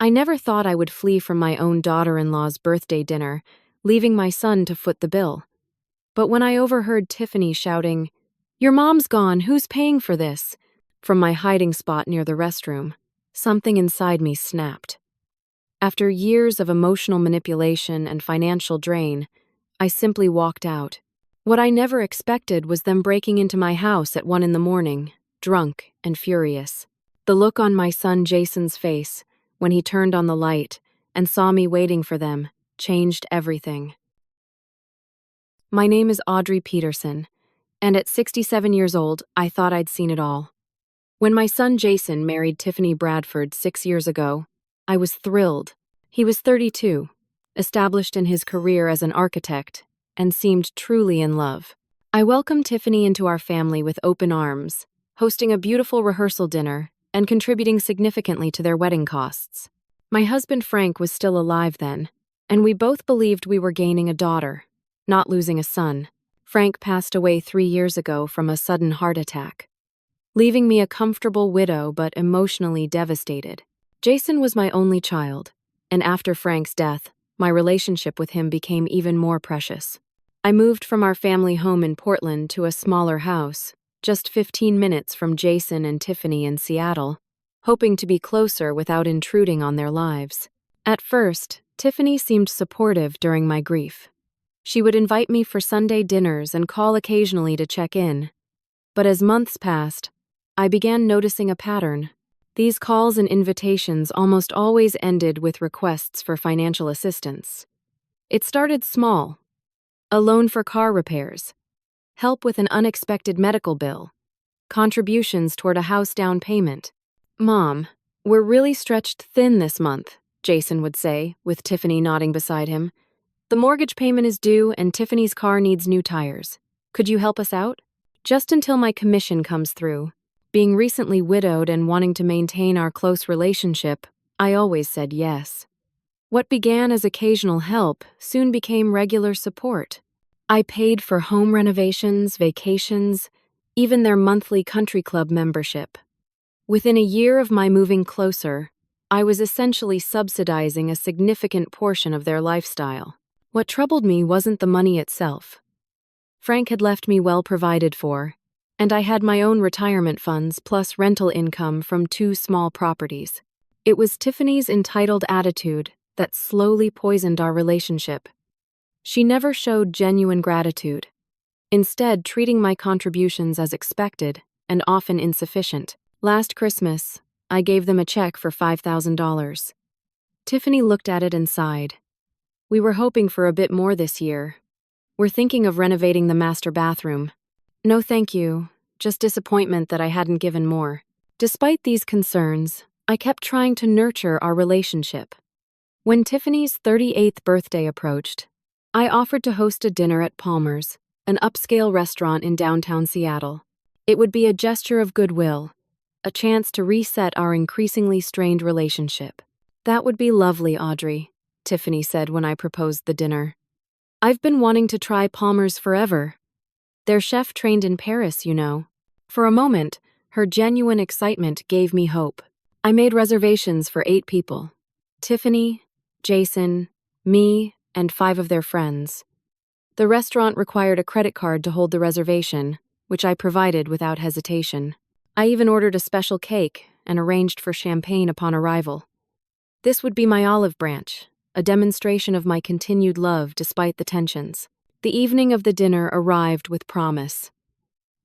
I never thought I would flee from my own daughter-in-law's birthday dinner, leaving my son to foot the bill. But when I overheard Tiffany shouting, "Your mom's gone, who's paying for this?" from my hiding spot near the restroom, something inside me snapped. After years of emotional manipulation and financial drain, I simply walked out. What I never expected was them breaking into my house at 1 a.m, drunk and furious. The look on my son Jason's face, when he turned on the light and saw me waiting for them, changed everything. My name is Audrey Peterson, and at 67 years old, I thought I'd seen it all. When my son Jason married Tiffany Bradford 6 years ago, I was thrilled. He was 32, established in his career as an architect, and seemed truly in love. I welcomed Tiffany into our family with open arms, hosting a beautiful rehearsal dinner and contributing significantly to their wedding costs. My husband Frank was still alive then, and we both believed we were gaining a daughter, not losing a son. Frank passed away 3 years ago from a sudden heart attack, leaving me a comfortable widow but emotionally devastated. Jason was my only child, and after Frank's death, my relationship with him became even more precious. I moved from our family home in Portland to a smaller house, just 15 minutes from Jason and Tiffany in Seattle, hoping to be closer without intruding on their lives. At first, Tiffany seemed supportive during my grief. She would invite me for Sunday dinners and call occasionally to check in. But as months passed, I began noticing a pattern. These calls and invitations almost always ended with requests for financial assistance. It started small: a loan for car repairs, help with an unexpected medical bill, contributions toward a house down payment. "Mom, we're really stretched thin this month," Jason would say, with Tiffany nodding beside him. "The mortgage payment is due and Tiffany's car needs new tires. Could you help us out?" Just until my commission comes through. Being recently widowed and wanting to maintain our close relationship, I always said yes. What began as occasional help soon became regular support. I paid for home renovations, vacations, even their monthly country club membership. Within a year of my moving closer, I was essentially subsidizing a significant portion of their lifestyle. What troubled me wasn't the money itself. Frank had left me well provided for, and I had my own retirement funds plus rental income from 2 small properties. It was Tiffany's entitled attitude that slowly poisoned our relationship. She never showed genuine gratitude, instead treating my contributions as expected and often insufficient. Last Christmas, I gave them a check for $5,000. Tiffany looked at it and sighed. "We were hoping for a bit more this year. We're thinking of renovating the master bathroom." "No thank you, just disappointment that I hadn't given more." Despite these concerns, I kept trying to nurture our relationship. When Tiffany's 38th birthday approached, I offered to host a dinner at Palmer's, an upscale restaurant in downtown Seattle. It would be a gesture of goodwill, a chance to reset our increasingly strained relationship. "That would be lovely, Audrey," Tiffany said when I proposed the dinner. "I've been wanting to try Palmer's forever. Their chef trained in Paris, you know." For a moment, her genuine excitement gave me hope. I made reservations for 8 people: Tiffany, Jason, me, and 5 of their friends. The restaurant required a credit card to hold the reservation, which I provided without hesitation. I even ordered a special cake and arranged for champagne upon arrival. This would be my olive branch, a demonstration of my continued love despite the tensions. The evening of the dinner arrived with promise.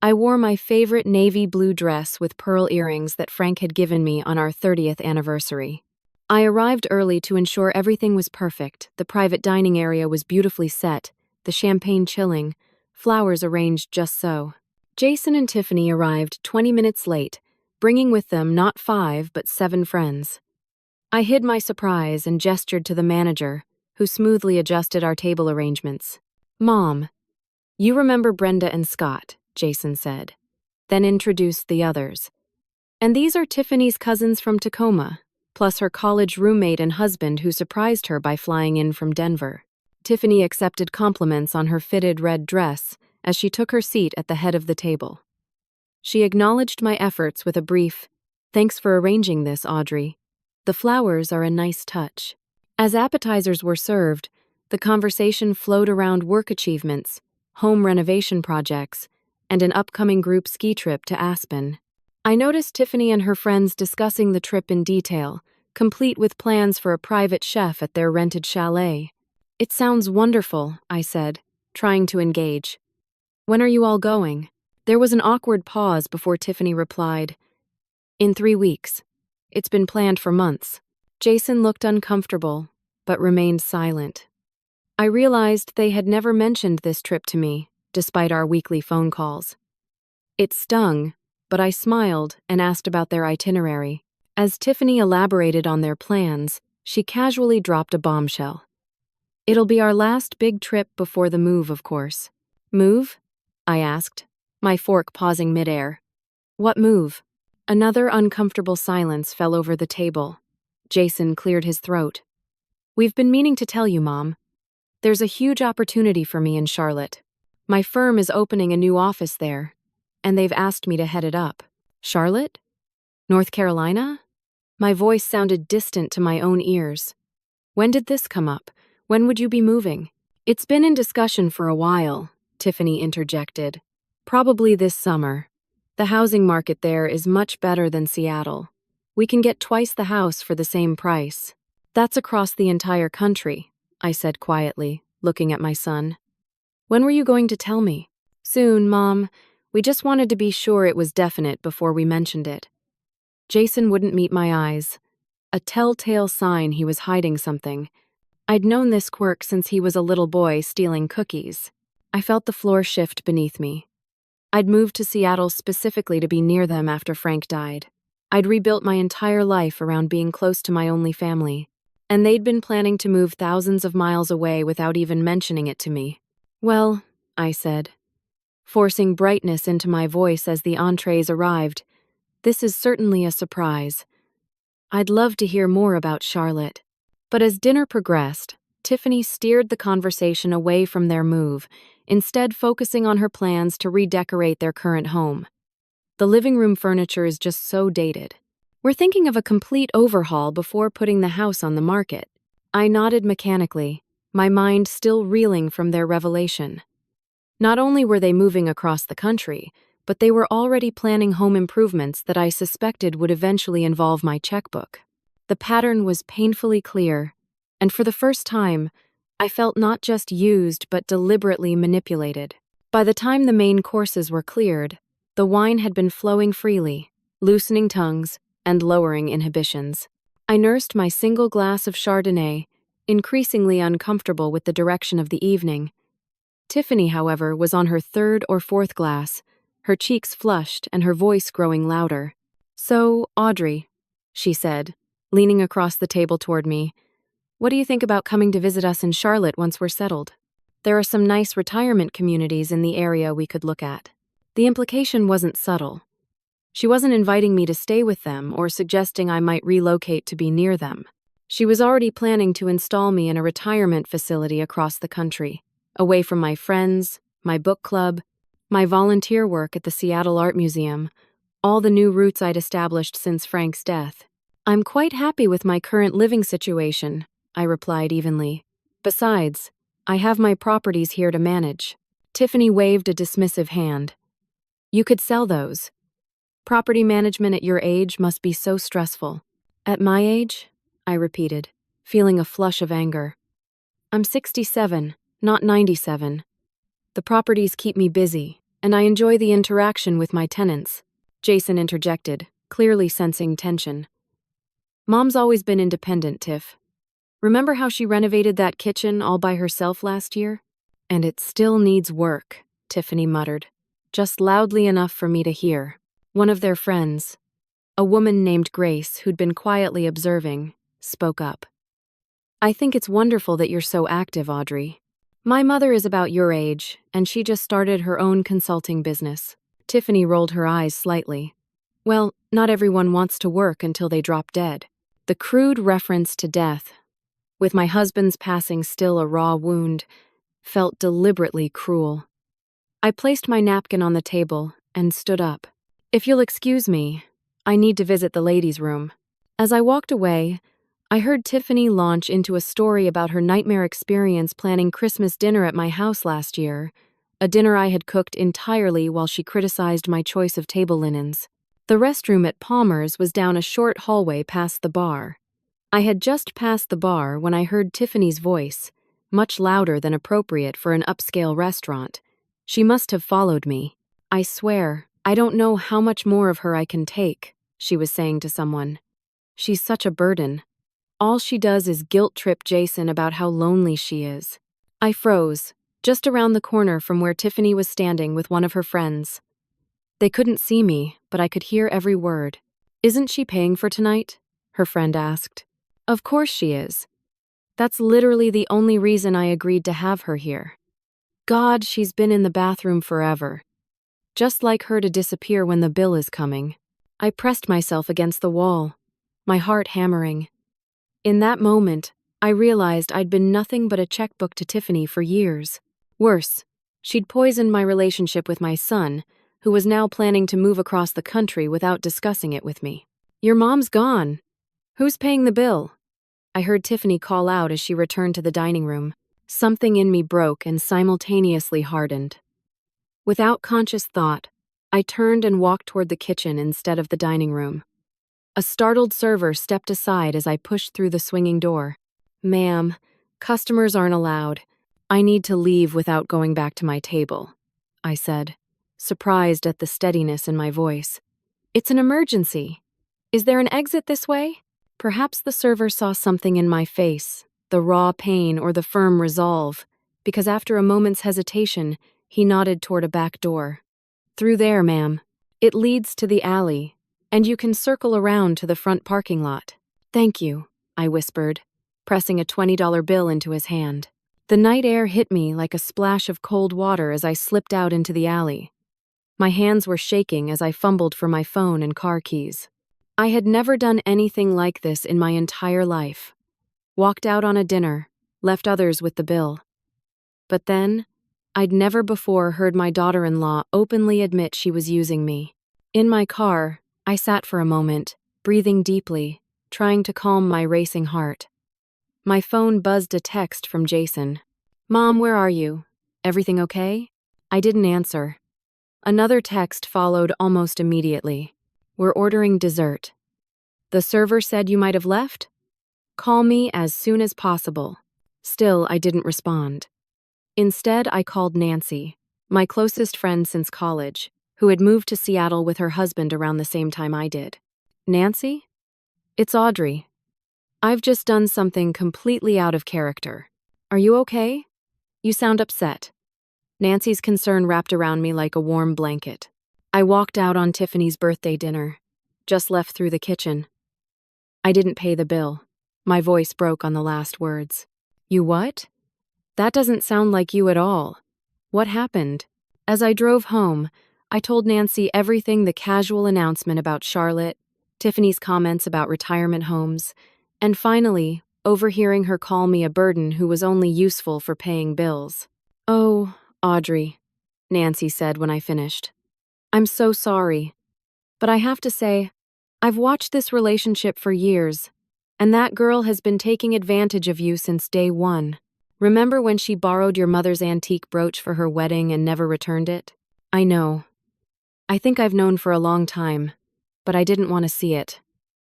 I wore my favorite navy blue dress with pearl earrings that Frank had given me on our 30th anniversary. I arrived early to ensure everything was perfect. The private dining area was beautifully set, the champagne chilling, flowers arranged just so. Jason and Tiffany arrived 20 minutes late, bringing with them not 5 but 7 friends. I hid my surprise and gestured to the manager, who smoothly adjusted our table arrangements. "Mom, you remember Brenda and Scott," Jason said, then introduced the others. "And these are Tiffany's cousins from Tacoma, plus her college roommate and husband who surprised her by flying in from Denver." Tiffany accepted compliments on her fitted red dress as she took her seat at the head of the table. She acknowledged my efforts with a brief, "Thanks for arranging this, Audrey." The flowers are a nice touch. As appetizers were served, the conversation flowed around work achievements, home renovation projects, and an upcoming group ski trip to Aspen. I noticed Tiffany and her friends discussing the trip in detail, complete with plans for a private chef at their rented chalet. "It sounds wonderful," I said, trying to engage. "When are you all going?" There was an awkward pause before Tiffany replied, "In 3 weeks. It's been planned for months." Jason looked uncomfortable, but remained silent. I realized they had never mentioned this trip to me, despite our weekly phone calls. It stung, but I smiled and asked about their itinerary. As Tiffany elaborated on their plans, she casually dropped a bombshell. "It'll be our last big trip before the move, of course." "Move?" I asked, my fork pausing midair. "What move?" Another uncomfortable silence fell over the table. Jason cleared his throat. "We've been meaning to tell you, Mom. There's a huge opportunity for me in Charlotte. My firm is opening a new office there, and they've asked me to head it up." "Charlotte? North Carolina?" My voice sounded distant to my own ears. "When did this come up? When would you be moving?" "It's been in discussion for a while," Tiffany interjected. "Probably this summer. The housing market there is much better than Seattle. We can get twice the house for the same price." "That's across the entire country," I said quietly, looking at my son. "When were you going to tell me?" "Soon, Mom. We just wanted to be sure it was definite before we mentioned it." Jason wouldn't meet my eyes, a telltale sign he was hiding something. I'd known this quirk since he was a little boy stealing cookies. I felt the floor shift beneath me. I'd moved to Seattle specifically to be near them after Frank died. I'd rebuilt my entire life around being close to my only family, and they'd been planning to move thousands of miles away without even mentioning it to me. "Well," I said, forcing brightness into my voice as the entrees arrived, "this is certainly a surprise. I'd love to hear more about Charlotte." But as dinner progressed, Tiffany steered the conversation away from their move, instead focusing on her plans to redecorate their current home. "The living room furniture is just so dated. We're thinking of a complete overhaul before putting the house on the market." I nodded mechanically, my mind still reeling from their revelation. Not only were they moving across the country, but they were already planning home improvements that I suspected would eventually involve my checkbook. The pattern was painfully clear, and for the first time, I felt not just used but deliberately manipulated. By the time the main courses were cleared, the wine had been flowing freely, loosening tongues and lowering inhibitions. I nursed my single glass of Chardonnay, increasingly uncomfortable with the direction of the evening. Tiffany, however, was on her third or fourth glass, her cheeks flushed and her voice growing louder. "So, Audrey," she said, leaning across the table toward me, "what do you think about coming to visit us in Charlotte once we're settled? There are some nice retirement communities in the area we could look at." The implication wasn't subtle. She wasn't inviting me to stay with them or suggesting I might relocate to be near them. She was already planning to install me in a retirement facility across the country, away from my friends, my book club, my volunteer work at the Seattle Art Museum, all the new roots I'd established since Frank's death. "I'm quite happy with my current living situation," I replied evenly. "Besides, I have my properties here to manage." Tiffany waved a dismissive hand. "You could sell those. Property management at your age must be so stressful." "At my age?" I repeated, feeling a flush of anger. "I'm 67, not 97. The properties keep me busy, and I enjoy the interaction with my tenants." Jason interjected, clearly sensing tension. "Mom's always been independent, Tiff. Remember how she renovated that kitchen all by herself last year?" "And it still needs work," Tiffany muttered, just loudly enough for me to hear. One of their friends, a woman named Grace who'd been quietly observing, spoke up. "I think it's wonderful that you're so active, Audrey. My mother is about your age, and she just started her own consulting business." Tiffany rolled her eyes slightly. "Well, not everyone wants to work until they drop dead." The crude reference to death, with my husband's passing still a raw wound, felt deliberately cruel. I placed my napkin on the table and stood up. "If you'll excuse me, I need to visit the ladies' room." As I walked away, I heard Tiffany launch into a story about her nightmare experience planning Christmas dinner at my house last year, a dinner I had cooked entirely while she criticized my choice of table linens. The restroom at Palmer's was down a short hallway past the bar. I had just passed the bar when I heard Tiffany's voice, much louder than appropriate for an upscale restaurant. She must have followed me. "I swear, I don't know how much more of her I can take," she was saying to someone. "She's such a burden. All she does is guilt-trip Jason about how lonely she is." I froze, just around the corner from where Tiffany was standing with one of her friends. They couldn't see me, but I could hear every word. "Isn't she paying for tonight?" her friend asked. "Of course she is. That's literally the only reason I agreed to have her here. God, she's been in the bathroom forever. Just like her to disappear when the bill is coming." I pressed myself against the wall, my heart hammering. In that moment, I realized I'd been nothing but a checkbook to Tiffany for years. Worse, she'd poisoned my relationship with my son, who was now planning to move across the country without discussing it with me. "Your mom's gone. Who's paying the bill?" I heard Tiffany call out as she returned to the dining room. Something in me broke and simultaneously hardened. Without conscious thought, I turned and walked toward the kitchen instead of the dining room. A startled server stepped aside as I pushed through the swinging door. "Ma'am, customers aren't allowed. I need to leave without going back to my table," I said, surprised at the steadiness in my voice. "It's an emergency. Is there an exit this way?" Perhaps the server saw something in my face, the raw pain or the firm resolve, because after a moment's hesitation, he nodded toward a back door. "Through there, ma'am. It leads to the alley, and you can circle around to the front parking lot." "Thank you," I whispered, pressing a $20 bill into his hand. The night air hit me like a splash of cold water as I slipped out into the alley. My hands were shaking as I fumbled for my phone and car keys. I had never done anything like this in my entire life. Walked out on a dinner, left others with the bill. But then, I'd never before heard my daughter-in-law openly admit she was using me. In my car, I sat for a moment, breathing deeply, trying to calm my racing heart. My phone buzzed a text from Jason. "Mom, where are you? Everything okay?" I didn't answer. Another text followed almost immediately. "We're ordering dessert. The server said you might have left? Call me as soon as possible." Still, I didn't respond. Instead, I called Nancy, my closest friend since college, who had moved to Seattle with her husband around the same time I did. "Nancy? It's Audrey. I've just done something completely out of character. Are you okay? You sound upset." Nancy's concern wrapped around me like a warm blanket. I walked out on Tiffany's birthday dinner, just left through the kitchen. "I didn't pay the bill." My voice broke on the last words. "You what? That doesn't sound like you at all. What happened?" As I drove home, I told Nancy everything: the casual announcement about Charlotte, Tiffany's comments about retirement homes, and finally, overhearing her call me a burden who was only useful for paying bills. "Oh, Audrey," Nancy said when I finished. "I'm so sorry. But I have to say, I've watched this relationship for years, and that girl has been taking advantage of you since day one. Remember when she borrowed your mother's antique brooch for her wedding and never returned it? I know. I think I've known for a long time, but I didn't want to see it.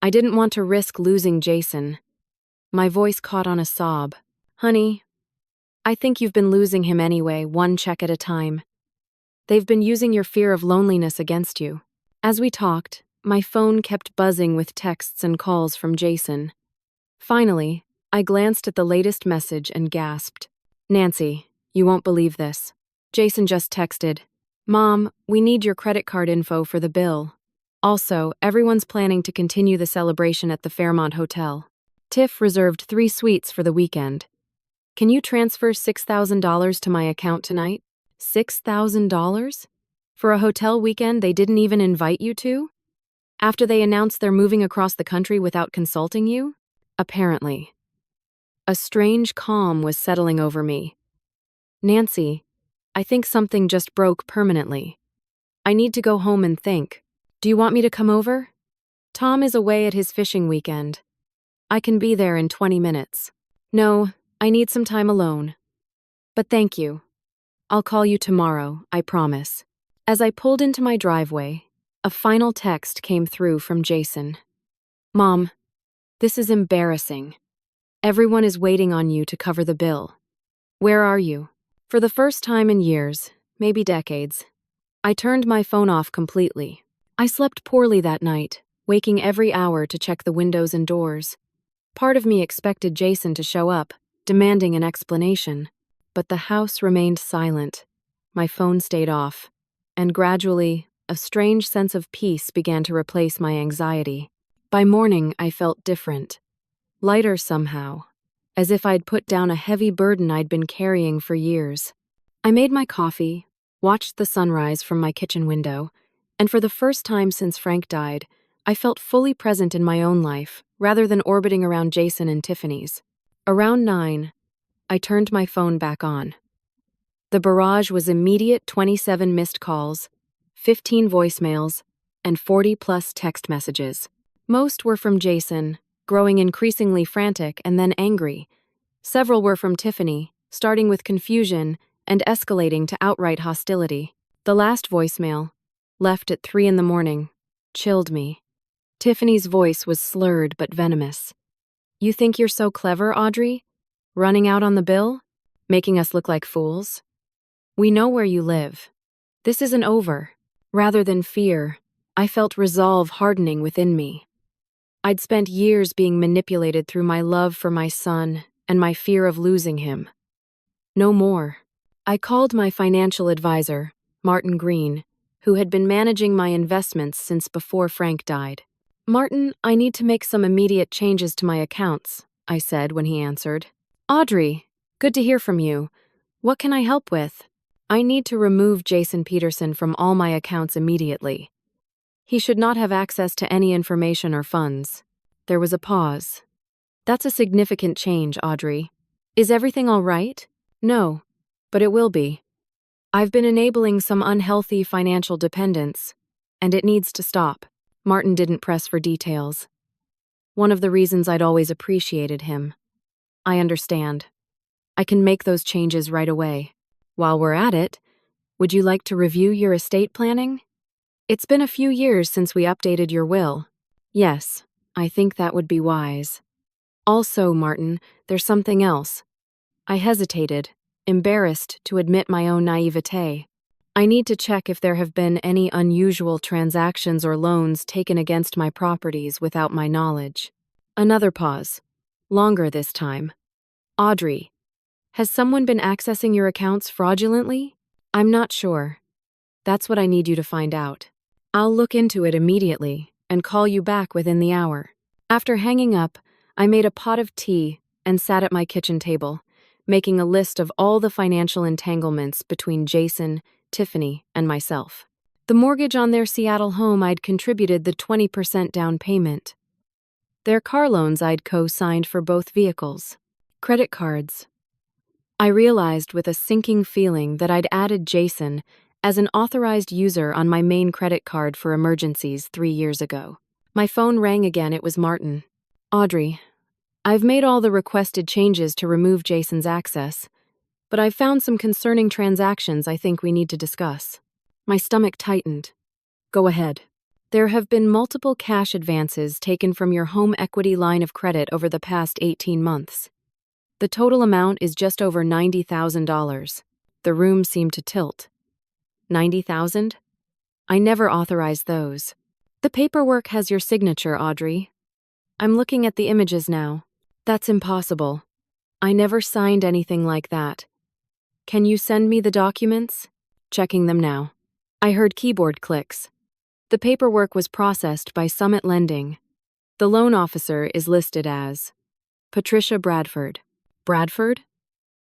I didn't want to risk losing Jason." My voice caught on a sob. "Honey, I think you've been losing him anyway, one check at a time. They've been using your fear of loneliness against you." As we talked, my phone kept buzzing with texts and calls from Jason. Finally, I glanced at the latest message and gasped. "Nancy, you won't believe this. Jason just texted, 'Mom, we need your credit card info for the bill. Also, everyone's planning to continue the celebration at the Fairmont Hotel. Tiff reserved 3 suites for the weekend. Can you transfer $6,000 to my account tonight?' $6,000? For a hotel weekend they didn't even invite you to? After they announced they're moving across the country without consulting you? Apparently." A strange calm was settling over me. "Nancy, I think something just broke permanently. I need to go home and think. Do you want me to come over?" Tom is away at his fishing weekend. I can be there in 20 minutes. No, I need some time alone. But thank you. I'll call you tomorrow, I promise. As I pulled into my driveway, a final text came through from Jason. Mom, this is embarrassing. Everyone is waiting on you to cover the bill. Where are you? For the first time in years, maybe decades, I turned my phone off completely. I slept poorly that night, waking every hour to check the windows and doors. Part of me expected Jason to show up, demanding an explanation. But the house remained silent. My phone stayed off. And gradually, a strange sense of peace began to replace my anxiety. By morning, I felt different. Lighter somehow, as if I'd put down a heavy burden I'd been carrying for years. I made my coffee, watched the sunrise from my kitchen window, and for the first time since Frank died, I felt fully present in my own life, rather than orbiting around Jason and Tiffany's. Around 9, I turned my phone back on. The barrage was immediate: 27 missed calls, 15 voicemails, and 40+ text messages. Most were from Jason, growing increasingly frantic and then angry. Several were from Tiffany, starting with confusion and escalating to outright hostility. The last voicemail, left at 3 in the morning, chilled me. Tiffany's voice was slurred but venomous. You think you're so clever, Audrey? Running out on the bill? Making us look like fools? We know where you live. This isn't over. Rather than fear, I felt resolve hardening within me. I'd spent years being manipulated through my love for my son and my fear of losing him. No more. I called my financial advisor, Martin Green, who had been managing my investments since before Frank died. Martin, I need to make some immediate changes to my accounts, I said when he answered. Audrey, good to hear from you. What can I help with? I need to remove Jason Peterson from all my accounts immediately. He should not have access to any information or funds. There was a pause. That's a significant change, Audrey. Is everything all right? No, but it will be. I've been enabling some unhealthy financial dependence, and it needs to stop. Martin didn't press for details. One of the reasons I'd always appreciated him. I understand. I can make those changes right away. While we're at it, would you like to review your estate planning? It's been a few years since we updated your will. Yes, I think that would be wise. Also, Martin, there's something else. I hesitated, embarrassed to admit my own naivete. I need to check if there have been any unusual transactions or loans taken against my properties without my knowledge. Another pause. Longer this time. Audrey, has someone been accessing your accounts fraudulently? I'm not sure. That's what I need you to find out. I'll look into it immediately and call you back within the hour. After hanging up, I made a pot of tea and sat at my kitchen table, making a list of all the financial entanglements between Jason, Tiffany, and myself. The mortgage on their Seattle home, I'd contributed the 20% down payment. Their car loans, I'd co-signed for both vehicles. Credit cards. I realized with a sinking feeling that I'd added Jason as an authorized user on my main credit card for emergencies 3 years ago. My phone rang again. It was Martin. Audrey, I've made all the requested changes to remove Jason's access, but I've found some concerning transactions I think we need to discuss. My stomach tightened. Go ahead. There have been multiple cash advances taken from your home equity line of credit over the past 18 months. The total amount is just over $90,000. The room seemed to tilt. 90,000? I never authorized those. The paperwork has your signature, Audrey. I'm looking at the images now. That's impossible. I never signed anything like that. Can you send me the documents? Checking them now. I heard keyboard clicks. The paperwork was processed by Summit Lending. The loan officer is listed as Patricia Bradford. Bradford?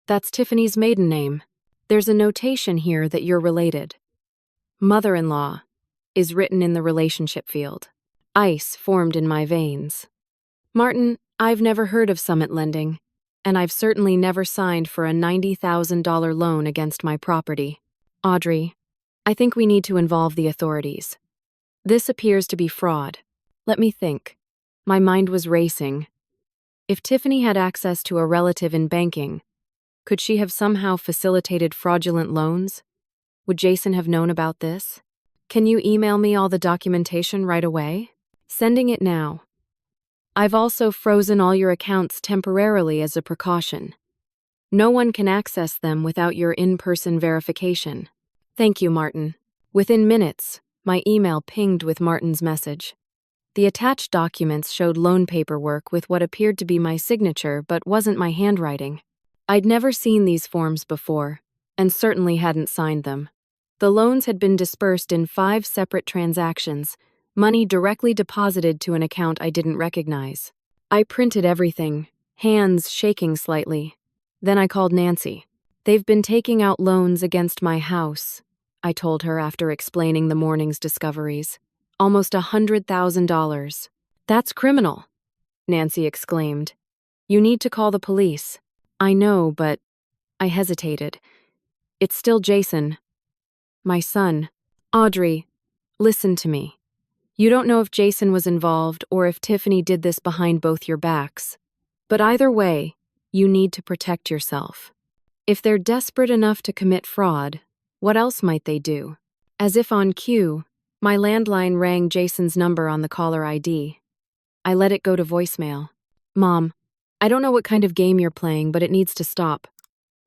That's Tiffany's maiden name. There's a notation here that you're related. Mother-in-law is written in the relationship field. Ice formed in my veins. Martin, I've never heard of Summit Lending, and I've certainly never signed for a $90,000 loan against my property. Audrey, I think we need to involve the authorities. This appears to be fraud. Let me think. My mind was racing. If Tiffany had access to a relative in banking, could she have somehow facilitated fraudulent loans? Would Jason have known about this? Can you email me all the documentation right away? Sending it now. I've also frozen all your accounts temporarily as a precaution. No one can access them without your in-person verification. Thank you, Martin. Within minutes, my email pinged with Martin's message. The attached documents showed loan paperwork with what appeared to be my signature but wasn't my handwriting. I'd never seen these forms before, and certainly hadn't signed them. The loans had been dispersed in 5 separate transactions, money directly deposited to an account I didn't recognize. I printed everything, hands shaking slightly. Then I called Nancy. They've been taking out loans against my house, I told her after explaining the morning's discoveries. Almost $100,000. That's criminal, Nancy exclaimed. You need to call the police. I know, but I hesitated. It's still Jason. My son. Audrey, listen to me. You don't know if Jason was involved or if Tiffany did this behind both your backs. But either way, you need to protect yourself. If they're desperate enough to commit fraud, what else might they do? As if on cue, my landline rang Jason's number on the caller ID. I let it go to voicemail. Mom, I don't know what kind of game you're playing, but it needs to stop.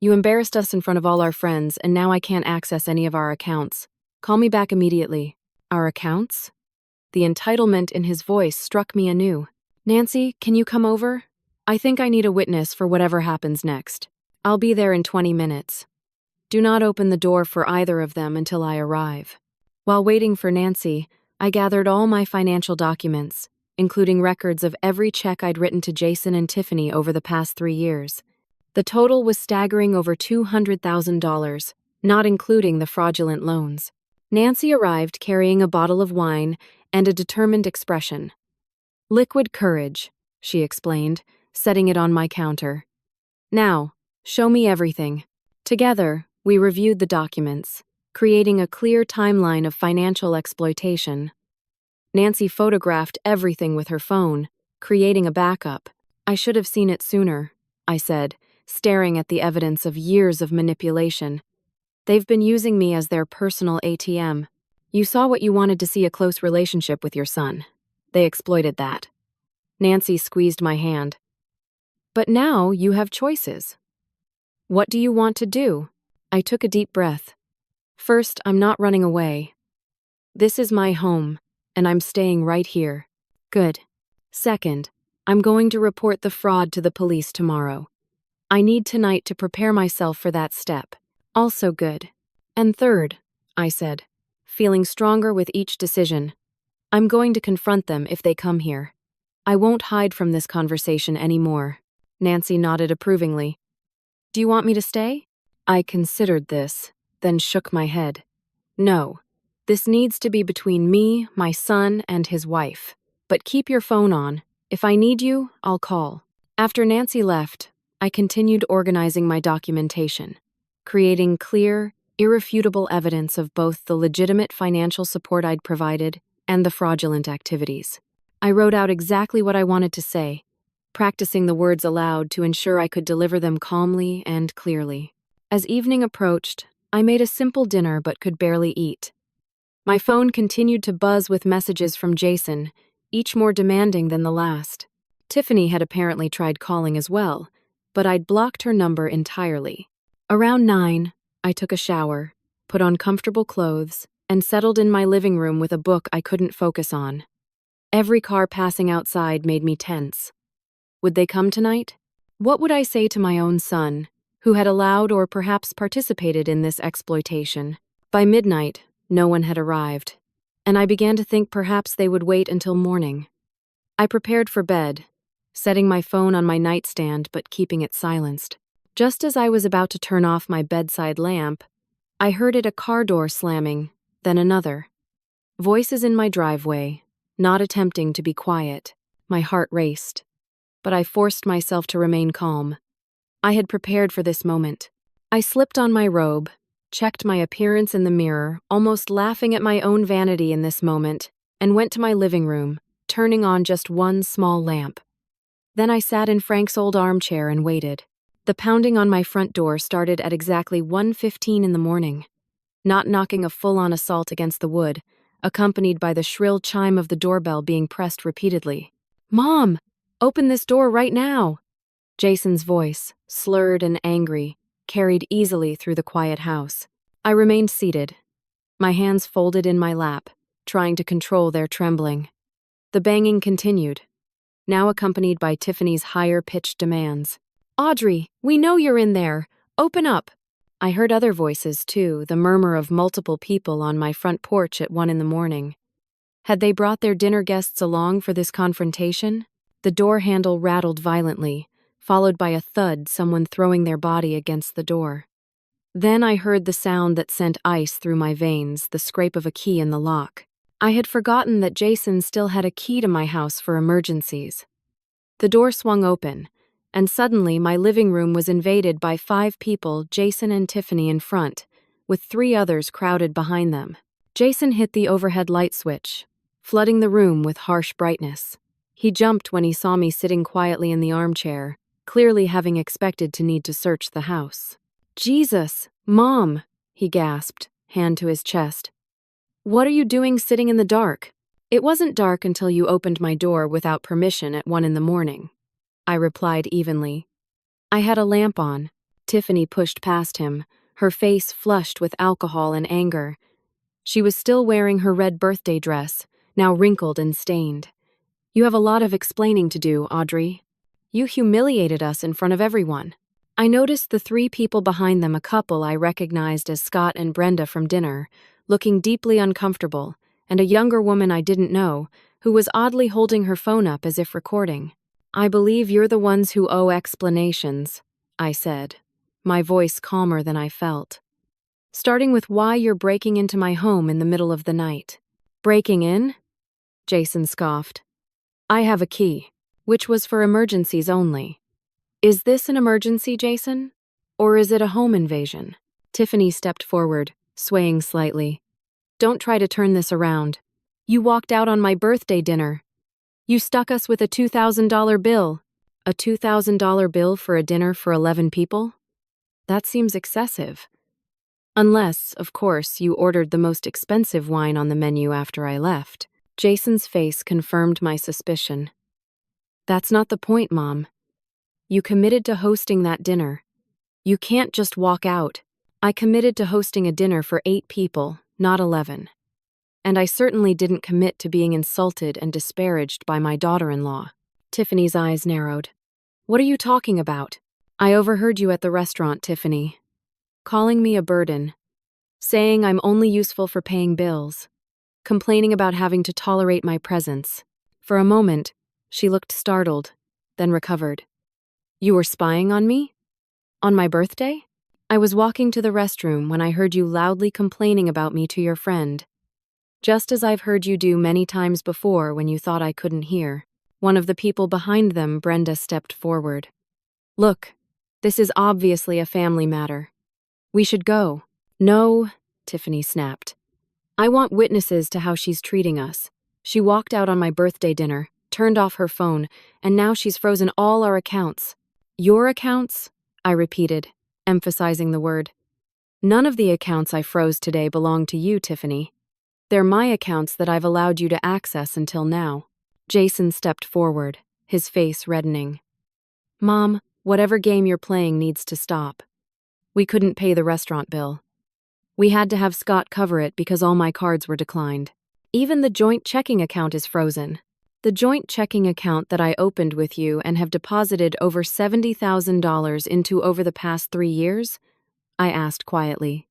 You embarrassed us in front of all our friends, and now I can't access any of our accounts. Call me back immediately. Our accounts? The entitlement in his voice struck me anew. Nancy, can you come over? I think I need a witness for whatever happens next. I'll be there in 20 minutes. Do not open the door for either of them until I arrive. While waiting for Nancy, I gathered all my financial documents, including records of every check I'd written to Jason and Tiffany over the past 3 years. The total was staggering over $200,000, not including the fraudulent loans. Nancy arrived carrying a bottle of wine and a determined expression. Liquid courage, she explained, setting it on my counter. Now, show me everything. Together, we reviewed the documents, creating a clear timeline of financial exploitation. Nancy photographed everything with her phone, creating a backup. I should have seen it sooner, I said, staring at the evidence of years of manipulation. They've been using me as their personal ATM. You saw what you wanted to see: a close relationship with your son. They exploited that. Nancy squeezed my hand. But now you have choices. What do you want to do? I took a deep breath. First, I'm not running away. This is my home, and I'm staying right here. Good. Second, I'm going to report the fraud to the police tomorrow. I need tonight to prepare myself for that step. Also good. And third, I said, feeling stronger with each decision, I'm going to confront them if they come here. I won't hide from this conversation anymore. Nancy nodded approvingly. Do you want me to stay? I considered this, then shook my head. No, this needs to be between me, my son, and his wife. But keep your phone on. If I need you, I'll call. After Nancy left, I continued organizing my documentation, creating clear, irrefutable evidence of both the legitimate financial support I'd provided and the fraudulent activities. I wrote out exactly what I wanted to say, practicing the words aloud to ensure I could deliver them calmly and clearly. As evening approached, I made a simple dinner but could barely eat. My phone continued to buzz with messages from Jason, each more demanding than the last. Tiffany had apparently tried calling as well, but I'd blocked her number entirely. Around 9, I took a shower, put on comfortable clothes, and settled in my living room with a book I couldn't focus on. Every car passing outside made me tense. Would they come tonight? What would I say to my own son, who had allowed or perhaps participated in this exploitation? By midnight, no one had arrived, and I began to think perhaps they would wait until morning. I prepared for bed, setting my phone on my nightstand but keeping it silenced. Just as I was about to turn off my bedside lamp, I heard a car door slamming, then another. Voices in my driveway, not attempting to be quiet. My heart raced, but I forced myself to remain calm. I had prepared for this moment. I slipped on my robe, checked my appearance in the mirror, almost laughing at my own vanity in this moment, and went to my living room, turning on just one small lamp. Then I sat in Frank's old armchair and waited. The pounding on my front door started at exactly 1:15 in the morning, not knocking a full-on assault against the wood, accompanied by the shrill chime of the doorbell being pressed repeatedly. "Mom! Open this door right now!" Jason's voice, slurred and angry, carried easily through the quiet house. I remained seated, my hands folded in my lap, trying to control their trembling. The banging continued, now accompanied by Tiffany's higher-pitched demands. "Audrey, we know you're in there. Open up!" I heard other voices, too, the murmur of multiple people on my front porch at 1 in the morning. Had they brought their dinner guests along for this confrontation? The door handle rattled violently, followed by a thud, someone throwing their body against the door. Then I heard the sound that sent ice through my veins, the scrape of a key in the lock. I had forgotten that Jason still had a key to my house for emergencies. The door swung open, and suddenly my living room was invaded by 5 people, Jason and Tiffany in front, with 3 others crowded behind them. Jason hit the overhead light switch, flooding the room with harsh brightness. He jumped when he saw me sitting quietly in the armchair, clearly having expected to need to search the house. "Jesus, Mom," he gasped, hand to his chest. "What are you doing sitting in the dark?" "It wasn't dark until you opened my door without permission at 1 in the morning," I replied evenly. "I had a lamp on." Tiffany pushed past him, her face flushed with alcohol and anger. She was still wearing her red birthday dress, now wrinkled and stained. "You have a lot of explaining to do, Audrey. You humiliated us in front of everyone." I noticed the 3 people behind them, a couple I recognized as Scott and Brenda from dinner, looking deeply uncomfortable, and a younger woman I didn't know, who was oddly holding her phone up as if recording. "I believe you're the ones who owe explanations," I said, my voice calmer than I felt. "Starting with why you're breaking into my home in the middle of the night." "Breaking in?" Jason scoffed. "I have a key, which was for emergencies only." "Is this an emergency, Jason? Or is it a home invasion?" Tiffany stepped forward, swaying slightly. "Don't try to turn this around. You walked out on my birthday dinner. You stuck us with a $2,000 bill. A $2,000 bill for a dinner for 11 people? That seems excessive. Unless, of course, you ordered the most expensive wine on the menu after I left." Jason's face confirmed my suspicion. "That's not the point, Mom. You committed to hosting that dinner. You can't just walk out." "I committed to hosting a dinner for 8 people, not 11. And I certainly didn't commit to being insulted and disparaged by my daughter-in-law." Tiffany's eyes narrowed. "What are you talking about?" "I overheard you at the restaurant, Tiffany. Calling me a burden. Saying I'm only useful for paying bills. Complaining about having to tolerate my presence." For a moment, she looked startled, then recovered. "You were spying on me? On my birthday?" "I was walking to the restroom when I heard you loudly complaining about me to your friend. Just as I've heard you do many times before when you thought I couldn't hear." One of the people behind them, Brenda, stepped forward. "Look, this is obviously a family matter. We should go." "No," Tiffany snapped. "I want witnesses to how she's treating us. She walked out on my birthday dinner, turned off her phone, and now she's frozen all our accounts." "Your accounts?" I repeated, emphasizing the word. "None of the accounts I froze today belong to you, Tiffany. They're my accounts that I've allowed you to access until now." Jason stepped forward, his face reddening. "Mom, whatever game you're playing needs to stop. We couldn't pay the restaurant bill. We had to have Scott cover it because all my cards were declined. Even the joint checking account is frozen." "The joint checking account that I opened with you and have deposited over $70,000 into over the past 3 years?" I asked quietly.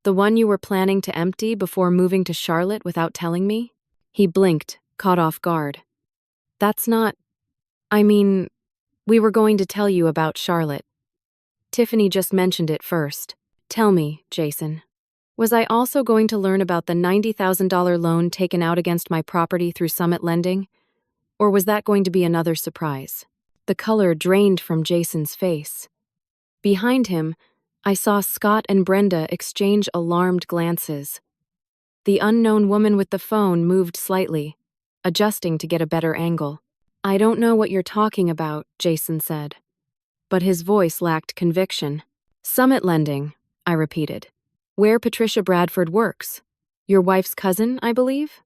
"The one you were planning to empty before moving to Charlotte without telling me?" He blinked, caught off guard. "That's not... I mean, we were going to tell you about Charlotte. Tiffany just mentioned it first." "Tell me, Jason. Was I also going to learn about the $90,000 loan taken out against my property through Summit Lending? Or was that going to be another surprise?" The color drained from Jason's face. Behind him, I saw Scott and Brenda exchange alarmed glances. The unknown woman with the phone moved slightly, adjusting to get a better angle. I don't know what you're talking about, Jason said. But his voice lacked conviction. Summit Lending, I repeated. Where Patricia Bradford works. Your wife's cousin, I believe?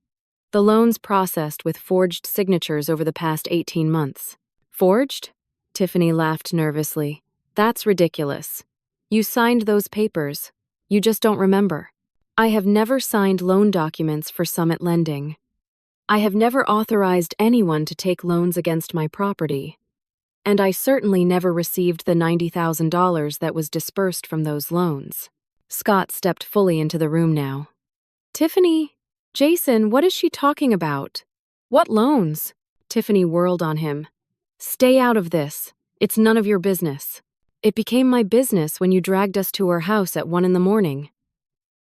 The loans processed with forged signatures over the past 18 months. Forged? Tiffany laughed nervously. That's ridiculous. You signed those papers. You just don't remember. I have never signed loan documents for Summit Lending. I have never authorized anyone to take loans against my property. And I certainly never received the $90,000 that was dispersed from those loans. Scott stepped fully into the room now. Tiffany, Jason, what is she talking about? What loans? Tiffany whirled on him. Stay out of this. It's none of your business. It became my business when you dragged us to her house at 1 a.m.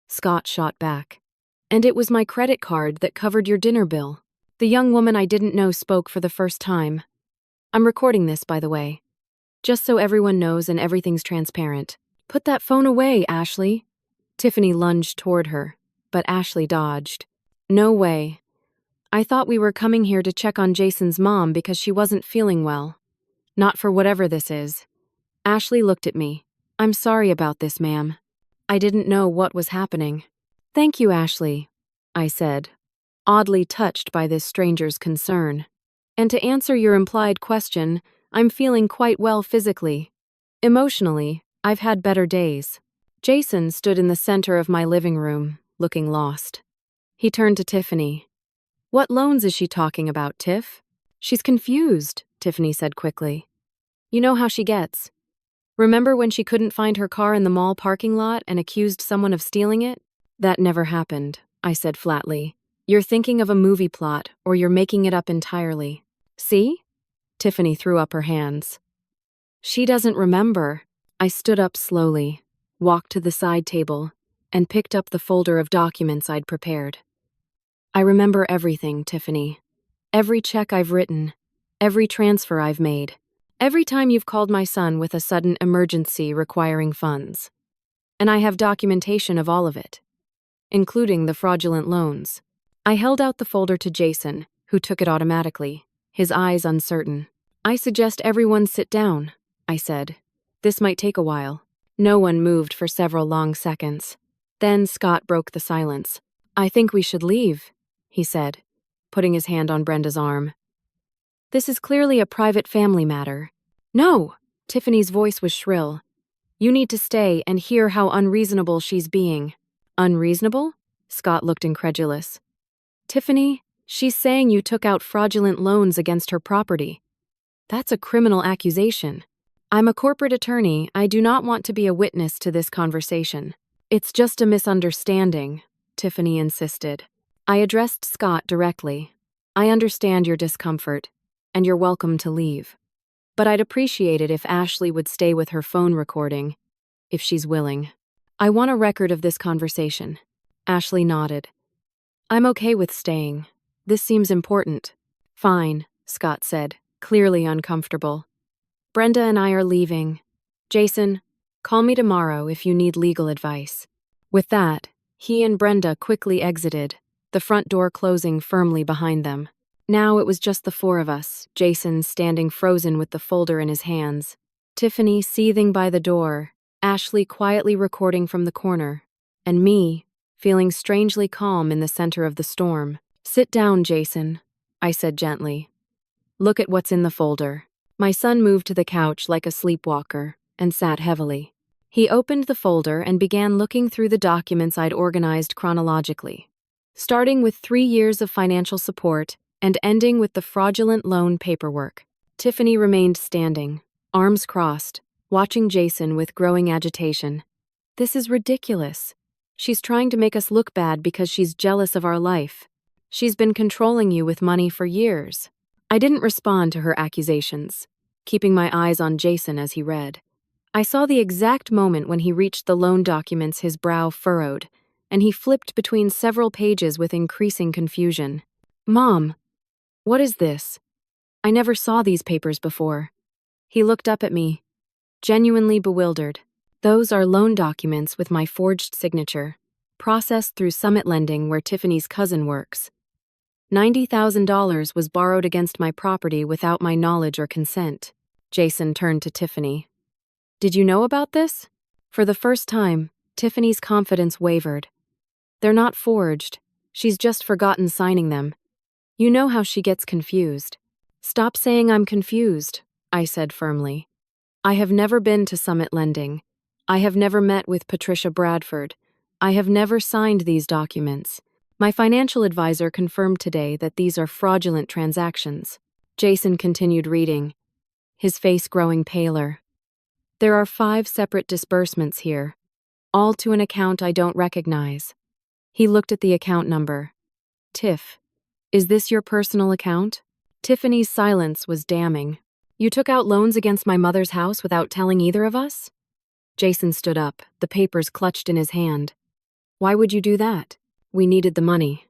Scott shot back. And it was my credit card that covered your dinner bill. The young woman I didn't know spoke for the first time. I'm recording this, by the way. Just so everyone knows and everything's transparent. Put that phone away, Ashley. Tiffany lunged toward her, but Ashley dodged. No way. I thought we were coming here to check on Jason's mom because she wasn't feeling well. Not for whatever this is. Ashley looked at me. I'm sorry about this, ma'am. I didn't know what was happening. Thank you, Ashley, I said, oddly touched by this stranger's concern. And to answer your implied question, I'm feeling quite well physically. Emotionally, I've had better days. Jason stood in the center of my living room, looking lost. He turned to Tiffany. What loans is she talking about, Tiff? She's confused, Tiffany said quickly. You know how she gets. Remember when she couldn't find her car in the mall parking lot and accused someone of stealing it? That never happened, I said flatly. You're thinking of a movie plot, or you're making it up entirely. See? Tiffany threw up her hands. She doesn't remember. I stood up slowly, walked to the side table, and picked up the folder of documents I'd prepared. I remember everything, Tiffany. Every check I've written, every transfer I've made, every time you've called my son with a sudden emergency requiring funds. And I have documentation of all of it, including the fraudulent loans. I held out the folder to Jason, who took it automatically, his eyes uncertain. I suggest everyone sit down, I said. This might take a while. No one moved for several long seconds. Then Scott broke the silence. I think we should leave, he said, putting his hand on Brenda's arm. This is clearly a private family matter. No, Tiffany's voice was shrill. You need to stay and hear how unreasonable she's being. Unreasonable? Scott looked incredulous. Tiffany, she's saying you took out fraudulent loans against her property. That's a criminal accusation. I'm a corporate attorney. I do not want to be a witness to this conversation. It's just a misunderstanding, Tiffany insisted. I addressed Scott directly. I understand your discomfort, and you're welcome to leave. But I'd appreciate it if Ashley would stay with her phone recording, if she's willing. I want a record of this conversation. Ashley nodded. I'm okay with staying. This seems important. Fine, Scott said, clearly uncomfortable. Brenda and I are leaving. Jason, call me tomorrow if you need legal advice. With that, he and Brenda quickly exited, the front door closing firmly behind them. Now it was just the four of us, Jason standing frozen with the folder in his hands, Tiffany seething by the door, Ashley quietly recording from the corner, and me, feeling strangely calm in the center of the storm. Sit down, Jason, I said gently. Look at what's in the folder. My son moved to the couch like a sleepwalker and sat heavily. He opened the folder and began looking through the documents I'd organized chronologically, starting with 3 years of financial support and ending with the fraudulent loan paperwork. Tiffany remained standing, arms crossed, watching Jason with growing agitation. This is ridiculous. She's trying to make us look bad because she's jealous of our life. She's been controlling you with money for years. I didn't respond to her accusations, keeping my eyes on Jason as he read. I saw the exact moment when he reached the loan documents, his brow furrowed, and he flipped between several pages with increasing confusion. Mom, what is this? I never saw these papers before. He looked up at me, genuinely bewildered. Those are loan documents with my forged signature, processed through Summit Lending where Tiffany's cousin works. $90,000 was borrowed against my property without my knowledge or consent. Jason turned to Tiffany. Did you know about this? For the first time, Tiffany's confidence wavered. They're not forged. She's just forgotten signing them. You know how she gets confused. Stop saying I'm confused, I said firmly. I have never been to Summit Lending. I have never met with Patricia Bradford. I have never signed these documents. My financial advisor confirmed today that these are fraudulent transactions. Jason continued reading, his face growing paler. There are 5 separate disbursements here, all to an account I don't recognize. He looked at the account number. Tiff, is this your personal account? Tiffany's silence was damning. You took out loans against my mother's house without telling either of us? Jason stood up, the papers clutched in his hand. Why would you do that? We needed the money.